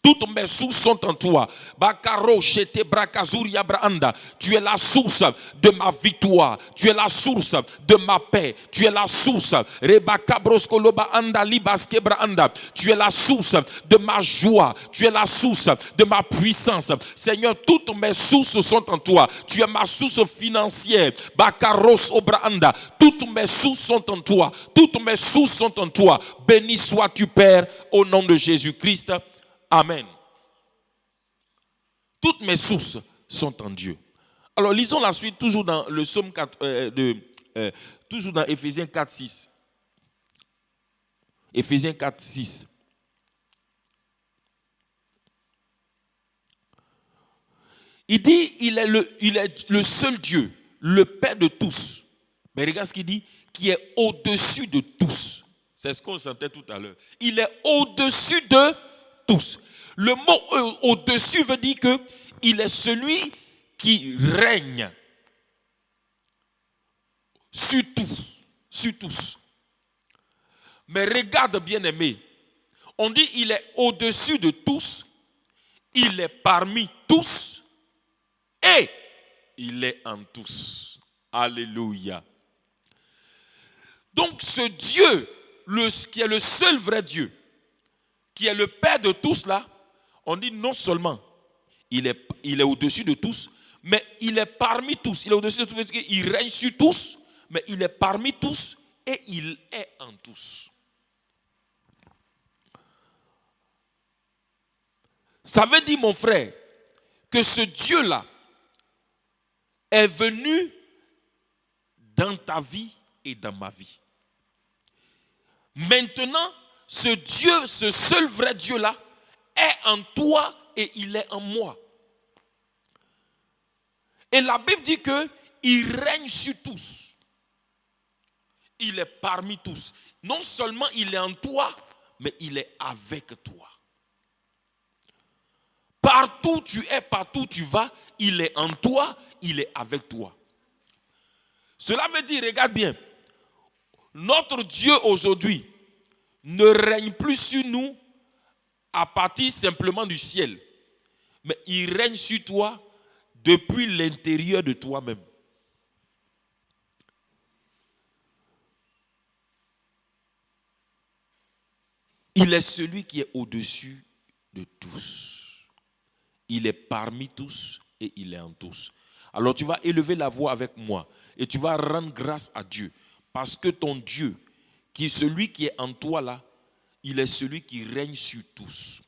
Toutes mes sources sont en toi. Bakaro shete brakazuri abraanda. Tu es la source de ma victoire. Tu es la source de ma paix. Tu es la source. Rebakabroskoloba anda libaske braanda. Tu es la source de ma joie. Tu es la source de ma puissance. Seigneur, toutes mes sources sont en toi. Tu es ma source financière. Bakaros obraanda. Toutes mes sources sont en toi. Toutes mes sources sont en toi. Béni sois-tu, Père, au nom de Jésus-Christ. Amen. Toutes mes sources sont en Dieu. Alors lisons la suite, toujours dans le psaume 4, toujours dans Éphésiens 4, 6. Éphésiens 4, 6. Il dit, il est le seul Dieu, le Père de tous. Mais regarde ce qu'il dit, qui est au-dessus de tous. C'est ce qu'on sentait tout à l'heure. Il est au-dessus de tous. Le mot au-dessus veut dire que il est celui qui règne sur tout, sur tous. Mais regarde bien aimé, on dit il est au-dessus de tous, il est parmi tous et il est en tous. Alléluia. Donc ce Dieu, qui est le seul vrai Dieu, qui est le Père de tous là, on dit non seulement il est au-dessus de tous, mais il est parmi tous. Il est au-dessus de tous, il règne sur tous, mais il est parmi tous et il est en tous. Ça veut dire, mon frère, que ce Dieu-là est venu dans ta vie et dans ma vie. Maintenant, ce Dieu, ce seul vrai Dieu-là, est en toi et il est en moi. Et la Bible dit qu'il règne sur tous. Il est parmi tous. Non seulement il est en toi, mais il est avec toi. Partout tu es, partout tu vas, il est en toi, il est avec toi. Cela veut dire, regarde bien, notre Dieu aujourd'hui ne règne plus sur nous à partir simplement du ciel, mais il règne sur toi depuis l'intérieur de toi-même. Il est celui qui est au-dessus de tous. Il est parmi tous et il est en tous. Alors tu vas élever la voix avec moi et tu vas rendre grâce à Dieu parce que ton Dieu, qui est celui qui est en toi là, il est celui qui règne sur tous.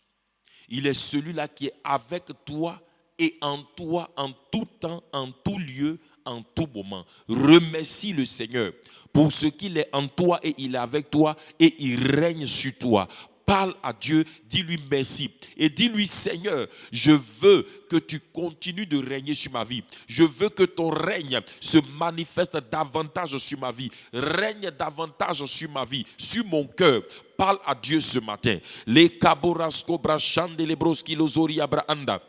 Il est celui-là qui est avec toi et en toi en tout temps, en tout lieu, en tout moment. Remercie le Seigneur pour ce qu'il est en toi et il est avec toi et il règne sur toi. Parle à Dieu, dis-lui merci. Et dis-lui, Seigneur, je veux que tu continues de régner sur ma vie. Je veux que ton règne se manifeste davantage sur ma vie. Règne davantage sur ma vie, sur mon cœur. Parle à Dieu ce matin. Les kaborasko brachande les broski lozori abraanda.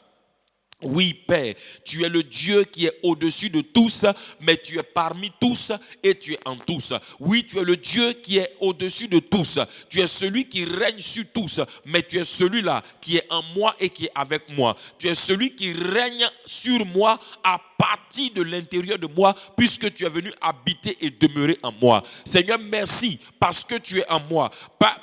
Oui, Père, tu es le Dieu qui est au-dessus de tous, mais tu es parmi tous et tu es en tous. Oui, tu es le Dieu qui est au-dessus de tous. Tu es celui qui règne sur tous, mais tu es celui-là qui est en moi et qui est avec moi. Tu es celui qui règne sur moi à partir de l'intérieur de moi, puisque tu es venu habiter et demeurer en moi. Seigneur, merci parce que tu es en moi.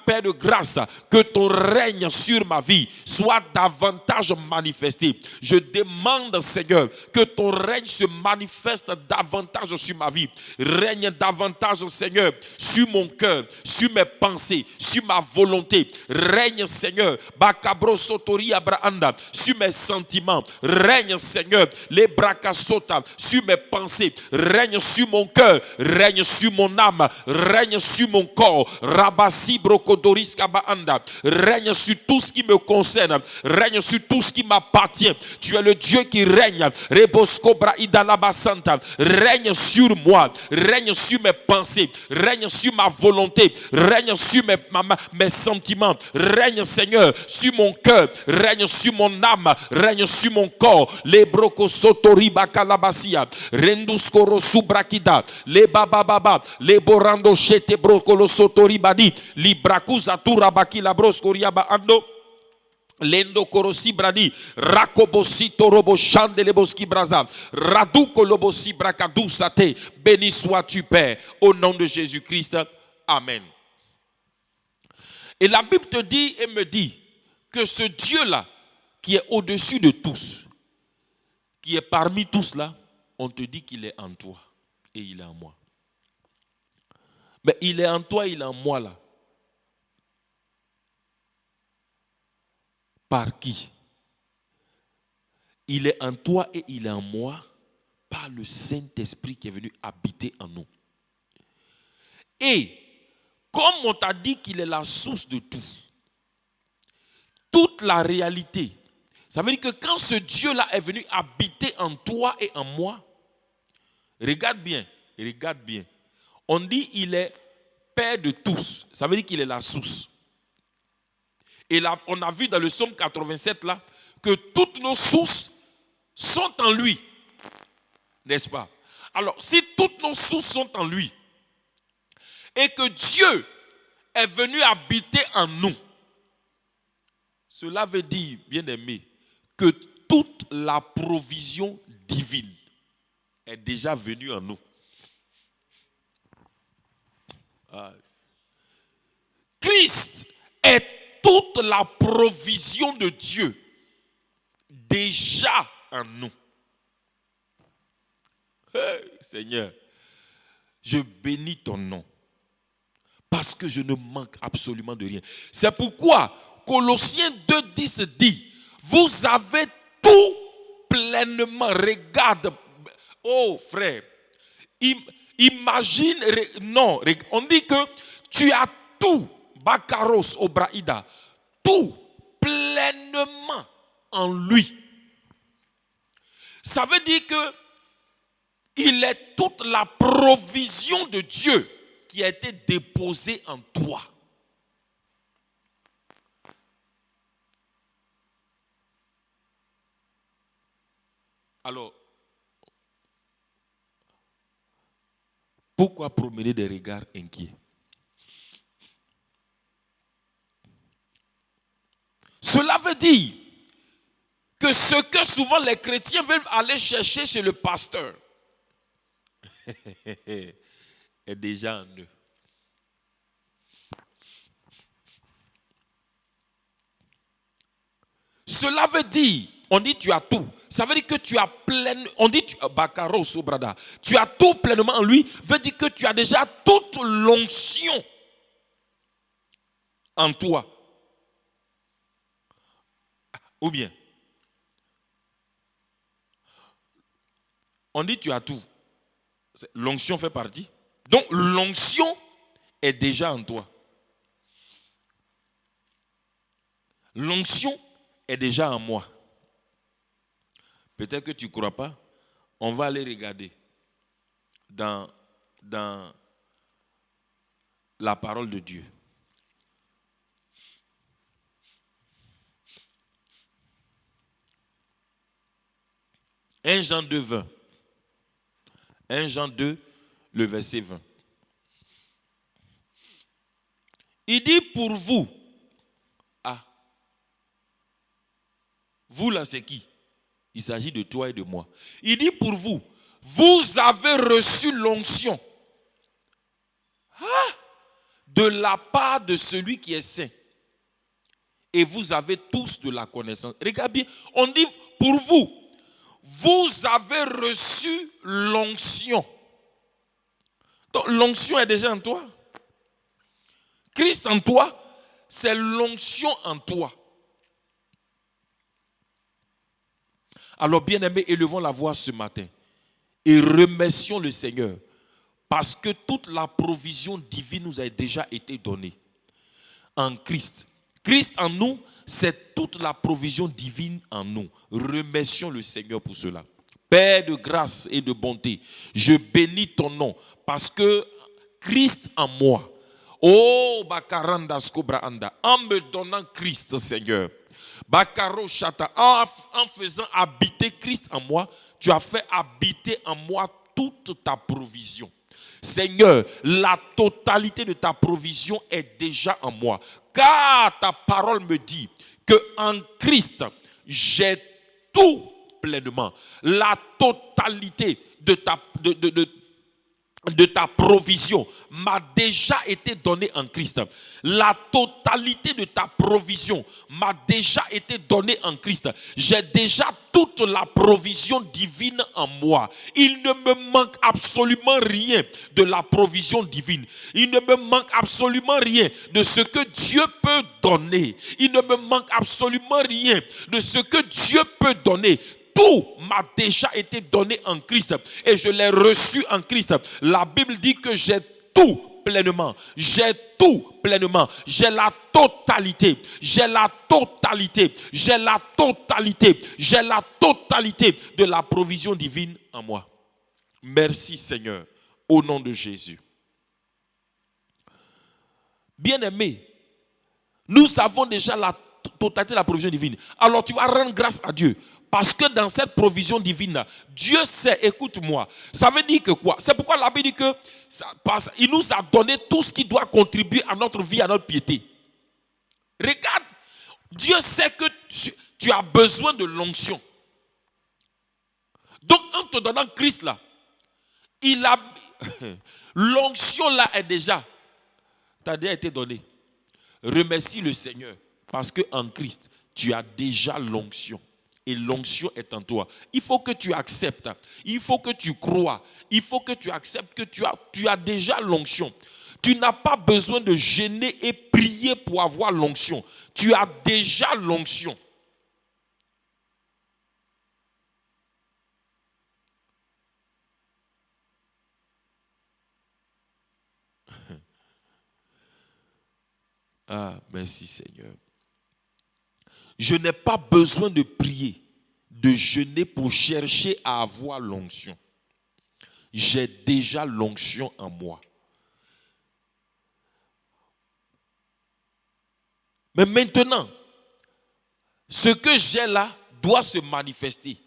Père de grâce, que ton règne sur ma vie soit davantage manifesté. Je demande, Seigneur, que ton règne se manifeste davantage sur ma vie. Règne davantage, Seigneur, sur mon cœur, sur mes pensées, sur ma volonté. Règne, Seigneur, Bakabro Sotori Abraanda, sur mes sentiments. Règne, Seigneur, les Brakasota, sur mes pensées. Règne sur mon cœur. Règne sur mon âme. Règne sur mon corps. Rabasi Brokodoris Kabaanda. Règne sur tout ce qui me concerne. Règne sur tout ce qui m'appartient. Tu es le Dieu qui règne. Reboskobra Idalabasanta. Règne sur moi. Règne sur mes pensées. Règne sur ma volonté. Règne sur mes sentiments. Règne, Seigneur, sur mon cœur. Règne sur mon âme. Règne sur mon corps. Les brokosotori bakalabasia. Renduskoro subrakida. Les babababa. Les borando shete brokolo sotori badi. Librakuza turabaki labroskoriaba ando. Lendo korosi bradi rakobosi torobo chandeleboski braza raduko lobosi brakadu sate. Béni sois-tu, Père, au nom de Jésus-Christ. Amen. Et la Bible te dit et me dit que ce Dieu-là, qui est au-dessus de tous, qui est parmi tous là, on te dit qu'il est en toi et il est en moi. Mais il est en toi, il est en moi là. Par qui? Il est en toi et il est en moi par le Saint-Esprit qui est venu habiter en nous. Et comme on t'a dit qu'il est la source de tout, toute la réalité, ça veut dire que quand ce Dieu-là est venu habiter en toi et en moi, regarde bien, on dit il est Père de tous, ça veut dire qu'il est la source. Et là, on a vu dans le psaume 87 là, que toutes nos sources sont en lui. N'est-ce pas? Alors, si toutes nos sources sont en lui, et que Dieu est venu habiter en nous, cela veut dire, bien-aimé, que toute la provision divine est déjà venue en nous. Christ est toute la provision de Dieu déjà en nous. Hey, Seigneur, je bénis ton nom parce que je ne manque absolument de rien. C'est pourquoi Colossiens 2,10 dit, vous avez tout pleinement. Regarde, oh frère, imagine, non, on dit que tu as tout. Bakaros Obraïda, tout pleinement en lui. Ça veut dire que il est toute la provision de Dieu qui a été déposée en toi. Alors, pourquoi promener des regards inquiets? Cela veut dire que ce que souvent les chrétiens veulent aller chercher chez le pasteur est déjà en eux. Cela veut dire, on dit tu as tout. Ça veut dire que tu as plein, on dit Bakaro Sobrada, tu as tout pleinement en lui, veut dire que tu as déjà toute l'onction en toi. Ou bien, on dit tu as tout. L'onction fait partie. Donc l'onction est déjà en toi. L'onction est déjà en moi. Peut-être que tu ne crois pas. On va aller regarder dans la parole de Dieu. « 1 Jean 2, 20. 1 Jean 2, le verset 20. Il dit pour vous. Ah. Vous là, c'est qui? Il s'agit de toi et de moi. Il dit pour vous. Vous avez reçu l'onction. De la part de celui qui est saint. Et vous avez tous de la connaissance. Regarde bien. On dit pour vous. Vous avez reçu l'onction. Donc l'onction est déjà en toi. Christ en toi, c'est l'onction en toi. Alors bien-aimés, élevons la voix ce matin et remercions le Seigneur parce que toute la provision divine nous a déjà été donnée en Christ. Christ en nous, c'est toute la provision divine en nous. Remercions le Seigneur pour cela. Père de grâce et de bonté, je bénis ton nom parce que Christ en moi. Oh, Bakarandas Kobraanda, en me donnant Christ, Seigneur. Bakaro Shata, en faisant habiter Christ en moi, tu as fait habiter en moi toute ta provision. Seigneur, la totalité de ta provision est déjà en moi. Car ta parole me dit que en Christ, j'ai tout pleinement. La totalité de ta provision m'a déjà été donnée en Christ. La totalité de ta provision m'a déjà été donnée en Christ. J'ai déjà toute la provision divine en moi. Il ne me manque absolument rien de la provision divine. Il ne me manque absolument rien de ce que Dieu peut donner. Il ne me manque absolument rien de ce que Dieu peut donner. Tout m'a déjà été donné en Christ et je l'ai reçu en Christ. La Bible dit que j'ai tout pleinement. J'ai tout pleinement. J'ai la totalité. J'ai la totalité. J'ai la totalité. J'ai la totalité de la provision divine en moi. Merci Seigneur. Au nom de Jésus. Bien-aimés, nous avons déjà la totalité de la provision divine. Alors tu vas rendre grâce à Dieu. Parce que dans cette provision divine, Dieu sait, écoute-moi, ça veut dire que quoi? C'est pourquoi la Bible dit que il nous a donné tout ce qui doit contribuer à notre vie, à notre piété. Regarde, Dieu sait que tu as besoin de l'onction. Donc en te donnant Christ là, l'onction là est déjà, t'as déjà été donnée. Remercie le Seigneur parce que en Christ, tu as déjà l'onction. Et l'onction est en toi. Il faut que tu acceptes. Il faut que tu crois. Il faut que tu acceptes que tu as déjà l'onction. Tu n'as pas besoin de gêner et prier pour avoir l'onction. Tu as déjà l'onction. Ah, merci Seigneur. Je n'ai pas besoin de prier, de jeûner pour chercher à avoir l'onction. J'ai déjà l'onction en moi. Mais maintenant, ce que j'ai là doit se manifester.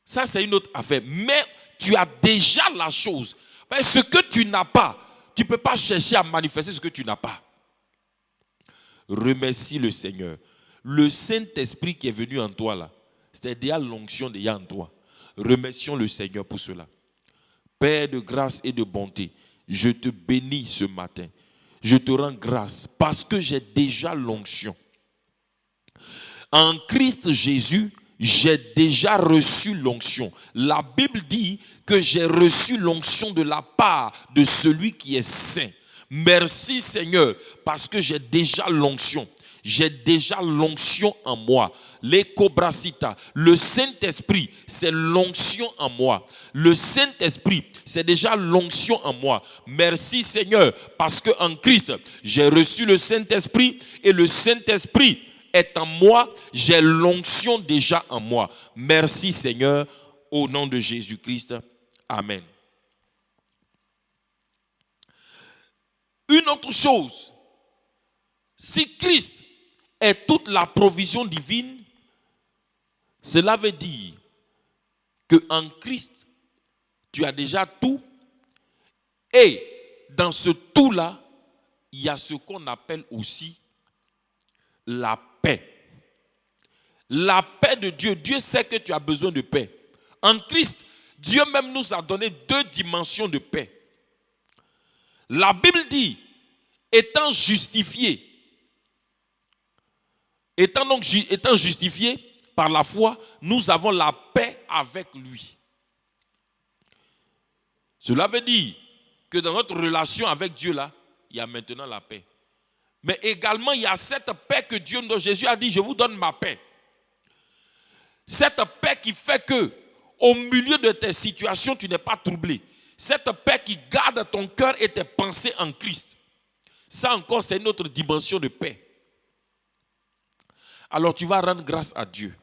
Ça, c'est une autre affaire. Mais tu as déjà la chose. Mais ce que tu n'as pas, tu ne peux pas chercher à manifester ce que tu n'as pas. Remercie le Seigneur. Le Saint-Esprit qui est venu en toi là, c'est-à-dire l'onction déjà en toi. Remercions le Seigneur pour cela. Père de grâce et de bonté, je te bénis ce matin. Je te rends grâce parce que j'ai déjà l'onction. En Christ Jésus, j'ai déjà reçu l'onction. La Bible dit que j'ai reçu l'onction de la part de celui qui est saint. Merci Seigneur, parce que j'ai déjà l'onction. j'ai déjà l'onction en moi. Les cobracita, le Saint-Esprit, c'est l'onction en moi. Le Saint-Esprit, c'est déjà l'onction en moi. Merci Seigneur, parce qu'en Christ, j'ai reçu le Saint-Esprit et le Saint-Esprit est en moi. J'ai l'onction déjà en moi. Merci Seigneur, au nom de Jésus-Christ. Amen. Une autre chose, si Christ est toute la provision divine, cela veut dire qu'en Christ, tu as déjà tout. Et dans ce tout-là, il y a ce qu'on appelle aussi la paix. La paix de Dieu. Dieu sait que tu as besoin de paix. En Christ, Dieu même nous a donné 2 dimensions de paix. La Bible dit, étant justifié par la foi, nous avons la paix avec lui. Cela veut dire que dans notre relation avec Dieu là, il y a maintenant la paix. Mais également, il y a cette paix que Dieu, dont Jésus a dit, je vous donne ma paix. Cette paix qui fait que, au milieu de tes situations, tu n'es pas troublé. Cette paix qui garde ton cœur et tes pensées en Christ. Ça encore, c'est une autre dimension de paix. Alors tu vas rendre grâce à Dieu.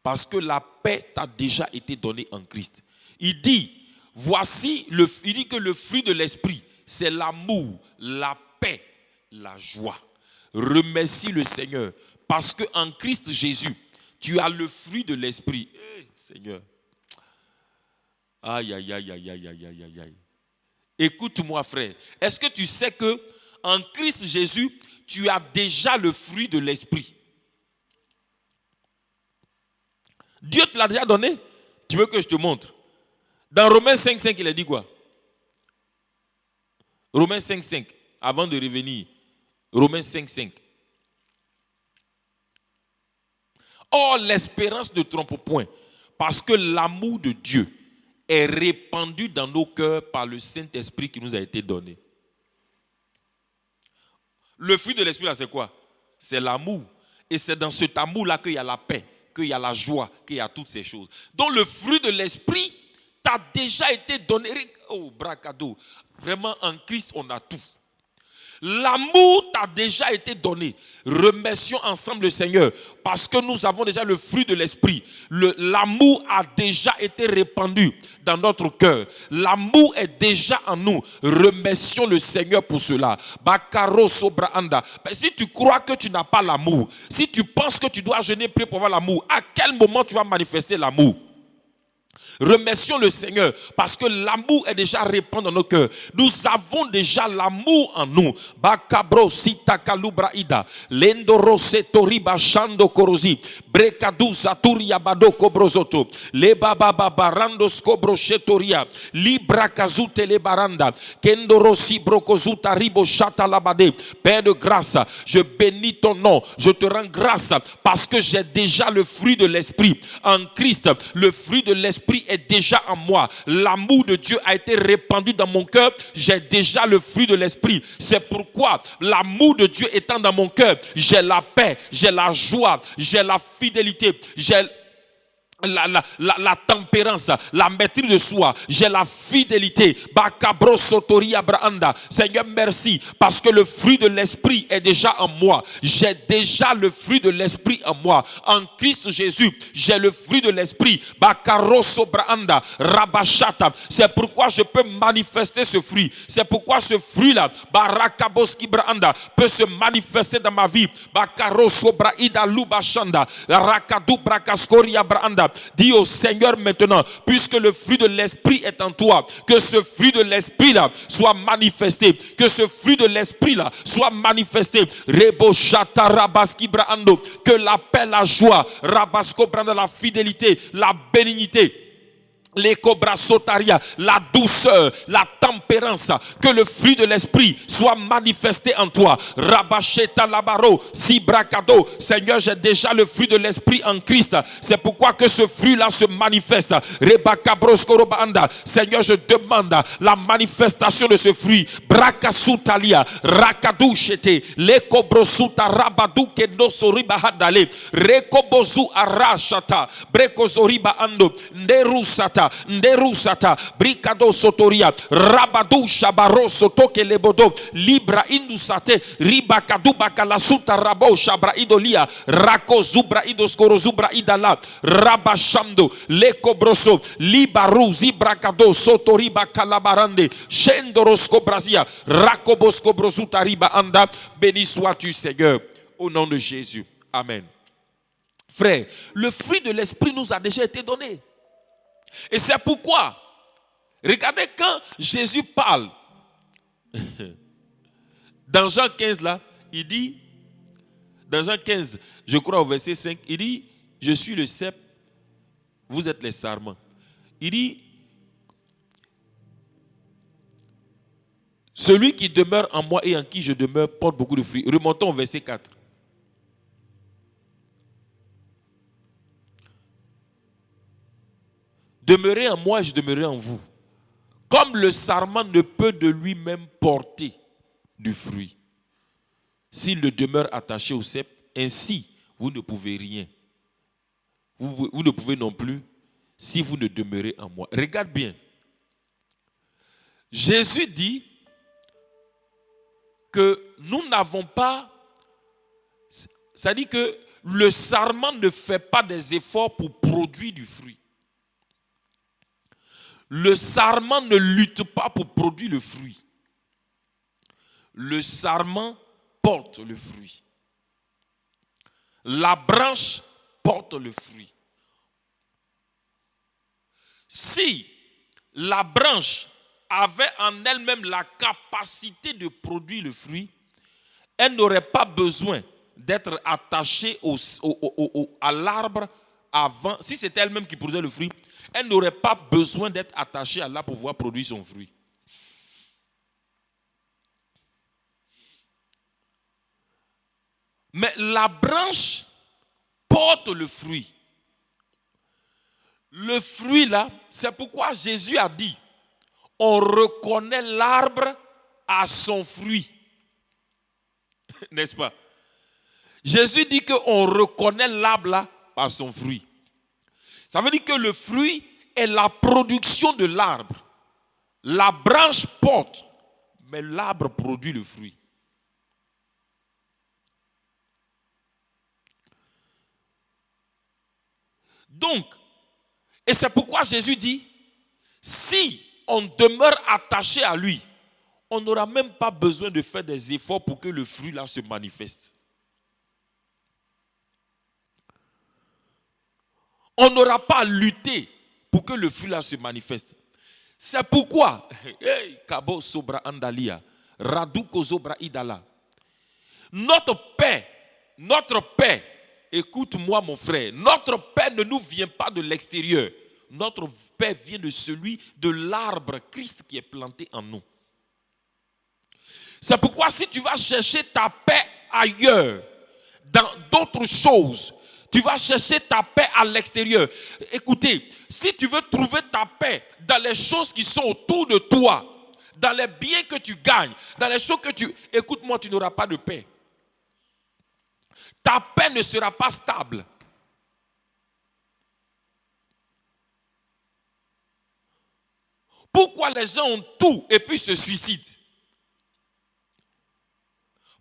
Parce que la paix t'a déjà été donnée en Christ. Il dit que le fruit de l'esprit, c'est l'amour, la paix, la joie. Remercie le Seigneur. Parce qu'en Christ Jésus, tu as le fruit de l'esprit. Seigneur. Aïe, aïe, aïe, aïe, aïe, aïe, aïe, aïe. Écoute-moi, frère. Est-ce que tu sais que en Christ Jésus, tu as déjà le fruit de l'esprit? Dieu te l'a déjà donné. Tu veux que je te montre? Dans Romains 5,5, il a dit quoi? Romains 5,5, avant de revenir. Romains 5,5. Or, l'espérance ne trompe point, parce que l'amour de Dieu est répandu dans nos cœurs par le Saint-Esprit qui nous a été donné. Le fruit de l'esprit, là, c'est quoi? C'est l'amour. Et c'est dans cet amour-là qu'il y a la paix, qu'il y a la joie, qu'il y a toutes ces choses. Donc, le fruit de l'esprit t'a déjà été donné. Oh, bracado. Vraiment, en Christ, on a tout. L'amour t'a déjà été donné. Remercions ensemble le Seigneur parce que nous avons déjà le fruit de l'esprit. L'amour a déjà été répandu dans notre cœur. L'amour est déjà en nous. Remercions le Seigneur pour cela. Bakaro sobraanda. Si tu crois que tu n'as pas l'amour, si tu penses que tu dois jeûner, prier pour avoir l'amour, à quel moment tu vas manifester l'amour? Remercions le Seigneur parce que l'amour est déjà répandu dans nos cœurs. Nous avons déjà l'amour en nous. Bakabro sitakalubraida lendoro setoriba shando korosi brekadu saturia bado kobrozoto le baba barando skobro shetoria libra kazute le baranda kendoro si brokozuta ribo shata labade. Père de grâce, je bénis ton nom. Je te rends grâce parce que j'ai déjà le fruit de l'esprit en Christ. Le fruit de l'esprit est déjà en moi. L'amour de Dieu a été répandu dans mon cœur. J'ai déjà le fruit de l'esprit. C'est pourquoi l'amour de Dieu étant dans mon cœur, j'ai la paix, j'ai la joie, j'ai la fidélité, j'ai la tempérance, la maîtrise de soi, j'ai la fidélité. Bakabro sotori abrahanda. Seigneur, merci parce que le fruit de l'esprit est déjà en moi. J'ai déjà le fruit de l'esprit en moi. En Christ Jésus, j'ai le fruit de l'esprit. Bakaro sobrahanda rabashata. C'est pourquoi je peux manifester ce fruit. C'est pourquoi ce fruit-là, barakaboski brahanda, peut se manifester dans ma vie. Bakaro sobraida lubashanda rakadu brakaskori abrahanda. Dis au Seigneur maintenant, puisque le fruit de l'esprit est en toi, que ce fruit de l'esprit là soit manifesté, que ce fruit de l'esprit là soit manifesté. Rebo shata rabaski brando, que la paix, la joie, rabasko branda, la fidélité, la bénignité, l'écobrasotaria, la douceur, la tempérance, que le fruit de l'esprit soit manifesté en toi. Rabacheta labaro, sibracado. Seigneur, j'ai déjà le fruit de l'esprit en Christ. C'est pourquoi que ce fruit-là se manifeste. Rebakabroskorobanda. Seigneur, je demande la manifestation de ce fruit. Brakasutalia, rakadouchete, lekobrosuta rabadou kendosoriba hadale, rekobozu arashata, brekozoriba ando, nderusata. Nderusata, bricado sotoria, rabadou shabaro sotoke lebodo, libra indusate, riba kaduba kalasuta rabo shabra idolia, rako zubra idoskoro zubra idala, rabashamdo, leko broso, libaru zibra kado sotoriba kalabarande, shendorosko brazia, rako bosko brosuta riba anda. Béni sois-tu, Seigneur, au nom de Jésus. Amen. Frère, le fruit de l'esprit nous a déjà été donné. Et c'est pourquoi, regardez quand Jésus parle, dans Jean 15 là, il dit, dans Jean 15, je crois au verset 5, il dit, je suis le cep, vous êtes les sarments. Il dit, celui qui demeure en moi et en qui je demeure porte beaucoup de fruits. Remontons au verset 4. Demeurez en moi et je demeurerai en vous. Comme le sarment ne peut de lui-même porter du fruit, s'il ne demeure attaché au cep, ainsi vous ne pouvez rien. Vous ne pouvez non plus si vous ne demeurez en moi. Regarde bien. Jésus dit que nous n'avons pas... Ça dit que le sarment ne fait pas des efforts pour produire du fruit. Le sarment ne lutte pas pour produire le fruit. Le sarment porte le fruit. La branche porte le fruit. Si la branche avait en elle-même la capacité de produire le fruit, elle n'aurait pas besoin d'être attachée à l'arbre avant. Si c'était elle-même qui produisait le fruit, elle n'aurait pas besoin d'être attachée à l'arbre pour pouvoir produire son fruit. Mais la branche porte le fruit. Le fruit là, c'est pourquoi Jésus a dit, on reconnaît l'arbre à son fruit. N'est-ce pas? Jésus dit qu'on reconnaît l'arbre là par son fruit. Ça veut dire que le fruit est la production de l'arbre. La branche porte, mais l'arbre produit le fruit. Donc, et c'est pourquoi Jésus dit, si on demeure attaché à lui, on n'aura même pas besoin de faire des efforts pour que le fruit là se manifeste. On n'aura pas à lutter pour que le fruit là se manifeste. C'est pourquoi, notre paix, écoute-moi mon frère, notre paix ne nous vient pas de l'extérieur. Notre paix vient de celui de l'arbre Christ qui est planté en nous. C'est pourquoi si tu vas chercher ta paix ailleurs, dans d'autres choses, tu vas chercher ta paix à l'extérieur. Écoutez, si tu veux trouver ta paix dans les choses qui sont autour de toi, dans les biens que tu gagnes, dans les choses que tu... Écoute-moi, tu n'auras pas de paix. Ta paix ne sera pas stable. Pourquoi les gens ont tout et puis se suicident?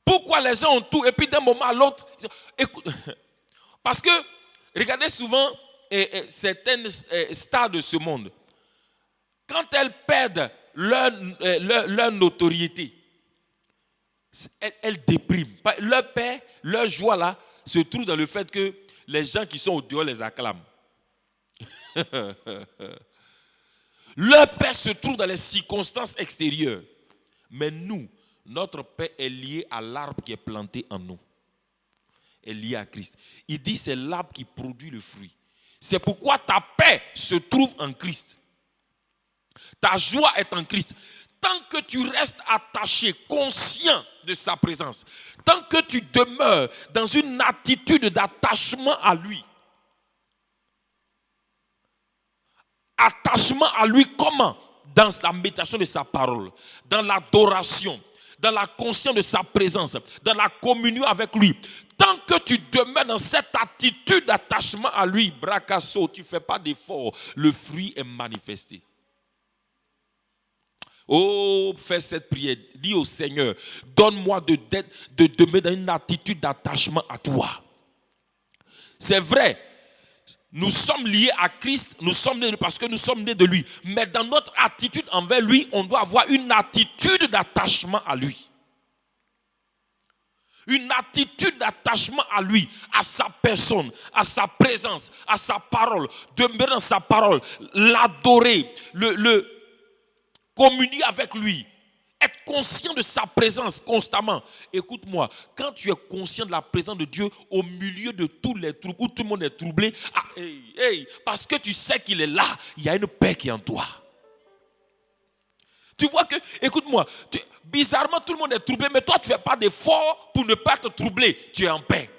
Pourquoi les gens ont tout et puis d'un moment à l'autre... Écoute, parce que, regardez souvent certaines stars de ce monde, quand elles perdent leur notoriété, elles dépriment. Leur paix, leur joie là, se trouve dans le fait que les gens qui sont au dehors les acclament. Leur paix se trouve dans les circonstances extérieures. Mais nous, notre paix est liée à l'arbre qui est planté en nous. Est liée à Christ. Il dit c'est l'arbre qui produit le fruit. C'est pourquoi ta paix se trouve en Christ. Ta joie est en Christ. Tant que tu restes attaché, conscient de sa présence, tant que tu demeures dans une attitude d'attachement à lui. Attachement à lui comment? Dans la méditation de sa parole, dans l'adoration, dans la conscience de sa présence, dans la communion avec lui. Tant que tu demeures dans cette attitude d'attachement à lui, bracasso, tu ne fais pas d'effort, le fruit est manifesté. Oh, fais cette prière. Dis au Seigneur, donne-moi de demeurer dans une attitude d'attachement à toi. C'est vrai, nous sommes liés à Christ, nous sommes nés parce que nous sommes nés de lui. Mais dans notre attitude envers lui, on doit avoir une attitude d'attachement à lui. Une attitude d'attachement à lui, à sa personne, à sa présence, à sa parole. Demeurer dans sa parole, l'adorer, le communier avec lui, être conscient de sa présence constamment. Écoute-moi, quand tu es conscient de la présence de Dieu au milieu de tous les troubles, où tout le monde est troublé, parce que tu sais qu'il est là, il y a une paix qui est en toi. Tu vois que, écoute-moi, bizarrement tout le monde est troublé, mais toi tu ne fais pas d'effort pour ne pas être troublé, tu es en paix.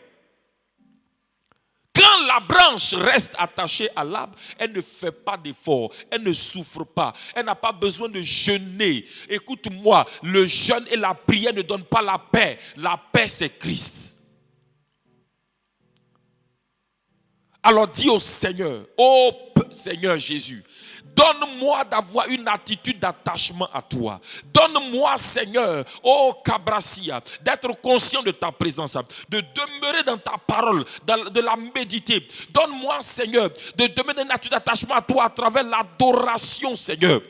Quand la branche reste attachée à l'arbre, elle ne fait pas d'effort, elle ne souffre pas, elle n'a pas besoin de jeûner. Écoute-moi, le jeûne et la prière ne donnent pas la paix. La paix, c'est Christ. Alors dis au Seigneur, ô Seigneur Jésus, donne-moi d'avoir une attitude d'attachement à toi. Donne-moi, Seigneur, oh Cabracia, d'être conscient de ta présence, de demeurer dans ta parole, de la méditer. Donne-moi, Seigneur, de demeurer dans une attitude d'attachement à toi à travers l'adoration, Seigneur.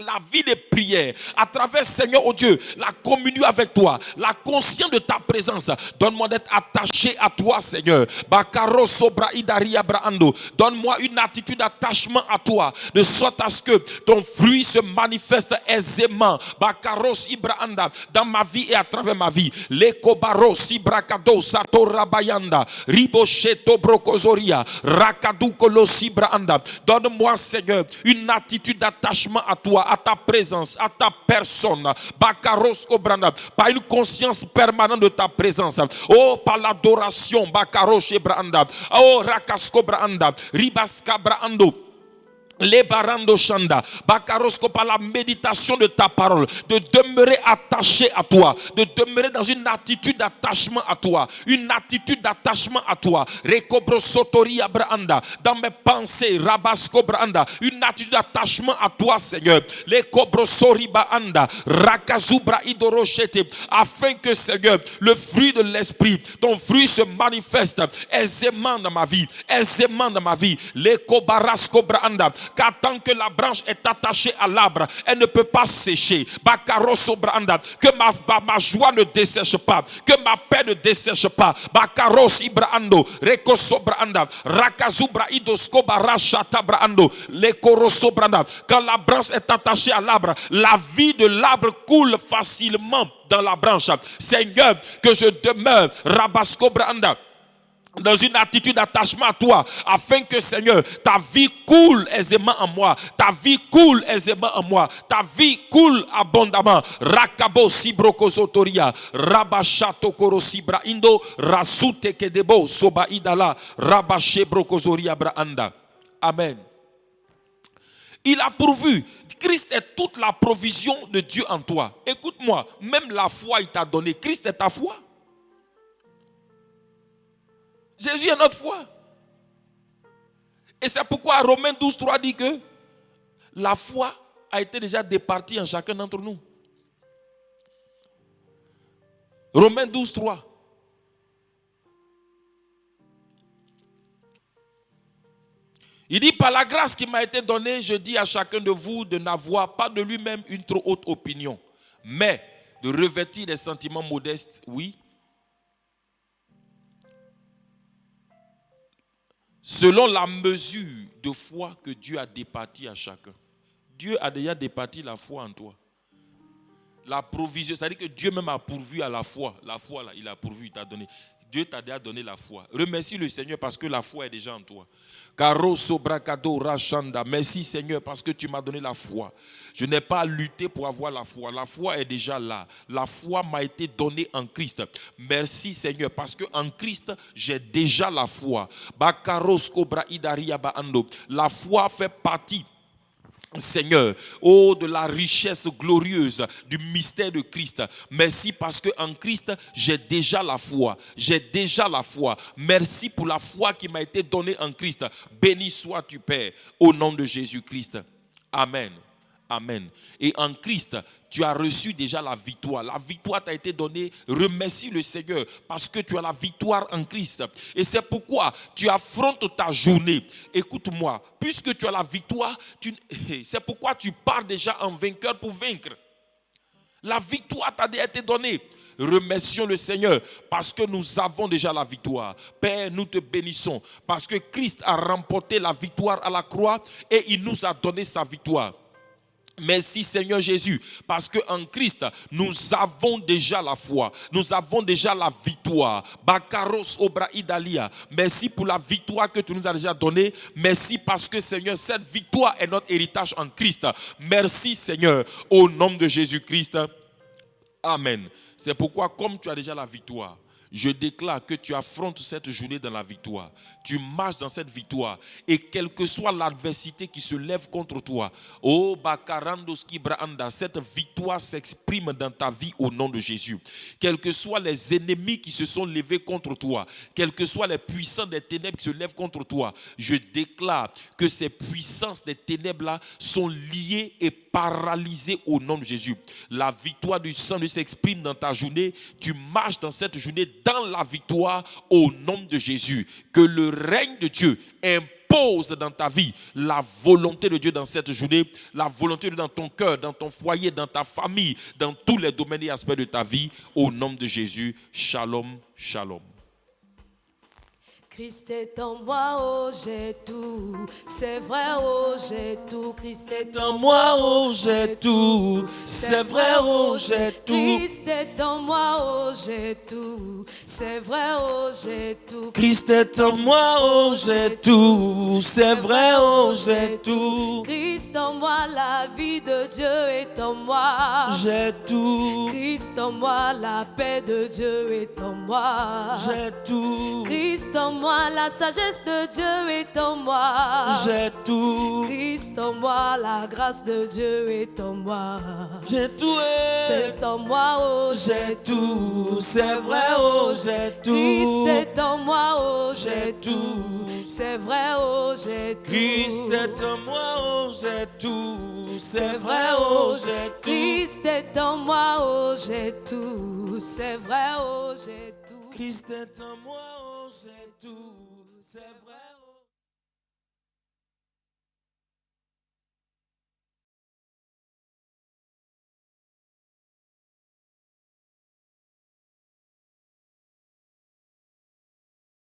La vie de prière, à travers, Seigneur, oh Dieu, la communion avec toi, la conscience de ta présence. Donne-moi d'être attaché à toi, Seigneur. Donne-moi une attitude d'attachement à toi, de sorte à ce que ton fruit se manifeste aisément. Dans ma vie et à travers ma vie. Donne-moi, Seigneur, une attitude d'attachement à toi, à ta présence, à ta personne, par une conscience permanente de ta présence. Oh, par l'adoration, oh, Rakasko Branda, Ribaska Brando. Les barando chanda, bakarosko, par la méditation de ta parole, de demeurer attaché à toi, de demeurer dans une attitude d'attachement à toi, une attitude d'attachement à toi, rekobro sotori abranda, dans mes pensées, rabasko branda, une attitude d'attachement à toi, Seigneur, les kobro soriba anda, rakazubra idorochete, afin que, Seigneur, le fruit de l'esprit, ton fruit se manifeste aisément dans ma vie, les kobarasko branda. Car tant que la branche est attachée à l'arbre, elle ne peut pas sécher. Que ma joie ne dessèche pas, que ma paix ne dessèche pas. Quand la branche est attachée à l'arbre, la vie de l'arbre coule facilement dans la branche. Seigneur, que je demeure Rabasco Branda dans une attitude d'attachement à toi, afin que, Seigneur, ta vie coule aisément en moi, ta vie coule aisément en moi, ta vie coule abondamment. Rakabo sibroko sotoria, rabashato korosibra indo, rasute kedebo soba idala, rabashe brokozoria braanda. Amen. Il a pourvu. Christ est toute la provision de Dieu en toi. Écoute-moi, même la foi il t'a donné. Christ est ta foi. Jésus est notre foi. Et c'est pourquoi Romains 12:3 dit que la foi a été déjà départie en chacun d'entre nous. Romains 12:3. Il dit, par la grâce qui m'a été donnée, je dis à chacun de vous de n'avoir pas de lui-même une trop haute opinion, mais de revêtir des sentiments modestes, oui, selon la mesure de foi que Dieu a départie à chacun. Dieu a déjà départi la foi en toi. La provision, c'est-à-dire que Dieu même a pourvu à la foi. La foi, là, il a pourvu, il t'a donné. Dieu t'a déjà donné la foi. Remercie le Seigneur parce que la foi est déjà en toi. Karo sobrakado rachanda. Merci Seigneur parce que tu m'as donné la foi. Je n'ai pas à lutter pour avoir la foi. La foi est déjà là. La foi m'a été donnée en Christ. Merci Seigneur parce que en Christ j'ai déjà la foi. Bakaros kobra idaria baando. La foi fait partie, Seigneur, oh, de la richesse glorieuse du mystère de Christ. Merci parce que en Christ, j'ai déjà la foi. J'ai déjà la foi. Merci pour la foi qui m'a été donnée en Christ. Béni sois-tu, Père, au nom de Jésus-Christ. Amen. Amen. Et en Christ, tu as reçu déjà la victoire. La victoire t'a été donnée. Remercie le Seigneur parce que tu as la victoire en Christ. Et c'est pourquoi tu affrontes ta journée. Écoute-moi, puisque tu as la victoire, c'est pourquoi tu pars déjà en vainqueur pour vaincre. La victoire t'a été donnée. Remercions le Seigneur parce que nous avons déjà la victoire. Père, nous te bénissons parce que Christ a remporté la victoire à la croix et il nous a donné sa victoire. Merci Seigneur Jésus, parce que en Christ, nous avons déjà la foi, nous avons déjà la victoire. Bakaros obra idalia. Merci pour la victoire que tu nous as déjà donnée. Merci parce que Seigneur, cette victoire est notre héritage en Christ. Merci Seigneur, au nom de Jésus-Christ. Amen. C'est pourquoi, comme tu as déjà la victoire, je déclare que tu affrontes cette journée dans la victoire. Tu marches dans cette victoire. Et quelle que soit l'adversité qui se lève contre toi, oh Bakarandoski Braanda, cette victoire s'exprime dans ta vie au nom de Jésus. Quels que soient les ennemis qui se sont levés contre toi, quels que soient les puissants des ténèbres qui se lèvent contre toi, je déclare que ces puissances des ténèbres-là sont liées et paralysées au nom de Jésus. La victoire du sang s'exprime dans ta journée. Tu marches dans cette journée dans la victoire au nom de Jésus. Que le règne de Dieu impose dans ta vie la volonté de Dieu dans cette journée, la volonté de Dieu dans ton cœur, dans ton foyer, dans ta famille, dans tous les domaines et aspects de ta vie. Au nom de Jésus, shalom, shalom. Christ est en moi, oh j'ai tout, c'est vrai, oh j'ai tout. Christ est en moi, oh j'ai tout, c'est vrai, oh j'ai tout. Christ est en moi, oh j'ai tout, c'est vrai, oh j'ai tout. Christ est en moi, oh j'ai tout, c'est vrai, oh j'ai tout. Christ en moi, la vie de Dieu est en moi, j'ai tout. Christ en moi, la paix de Dieu est en moi, j'ai tout. Christ en moi, la sagesse de Dieu est en moi, j'ai tout. Christ en moi, la grâce de Dieu est en moi, j'ai tout. est en moi, oh j'ai tout, c'est vrai, oh j'ai tout. Christ est en moi, oh j'ai tout, c'est vrai, oh j'ai tout. Christ est en moi, oh j'ai tout, c'est vrai, oh j'ai tout. Christ est en moi, oh j'ai tout, c'est vrai, oh j'ai tout. Christ est en moi, oh j'ai tout, c'est vrai.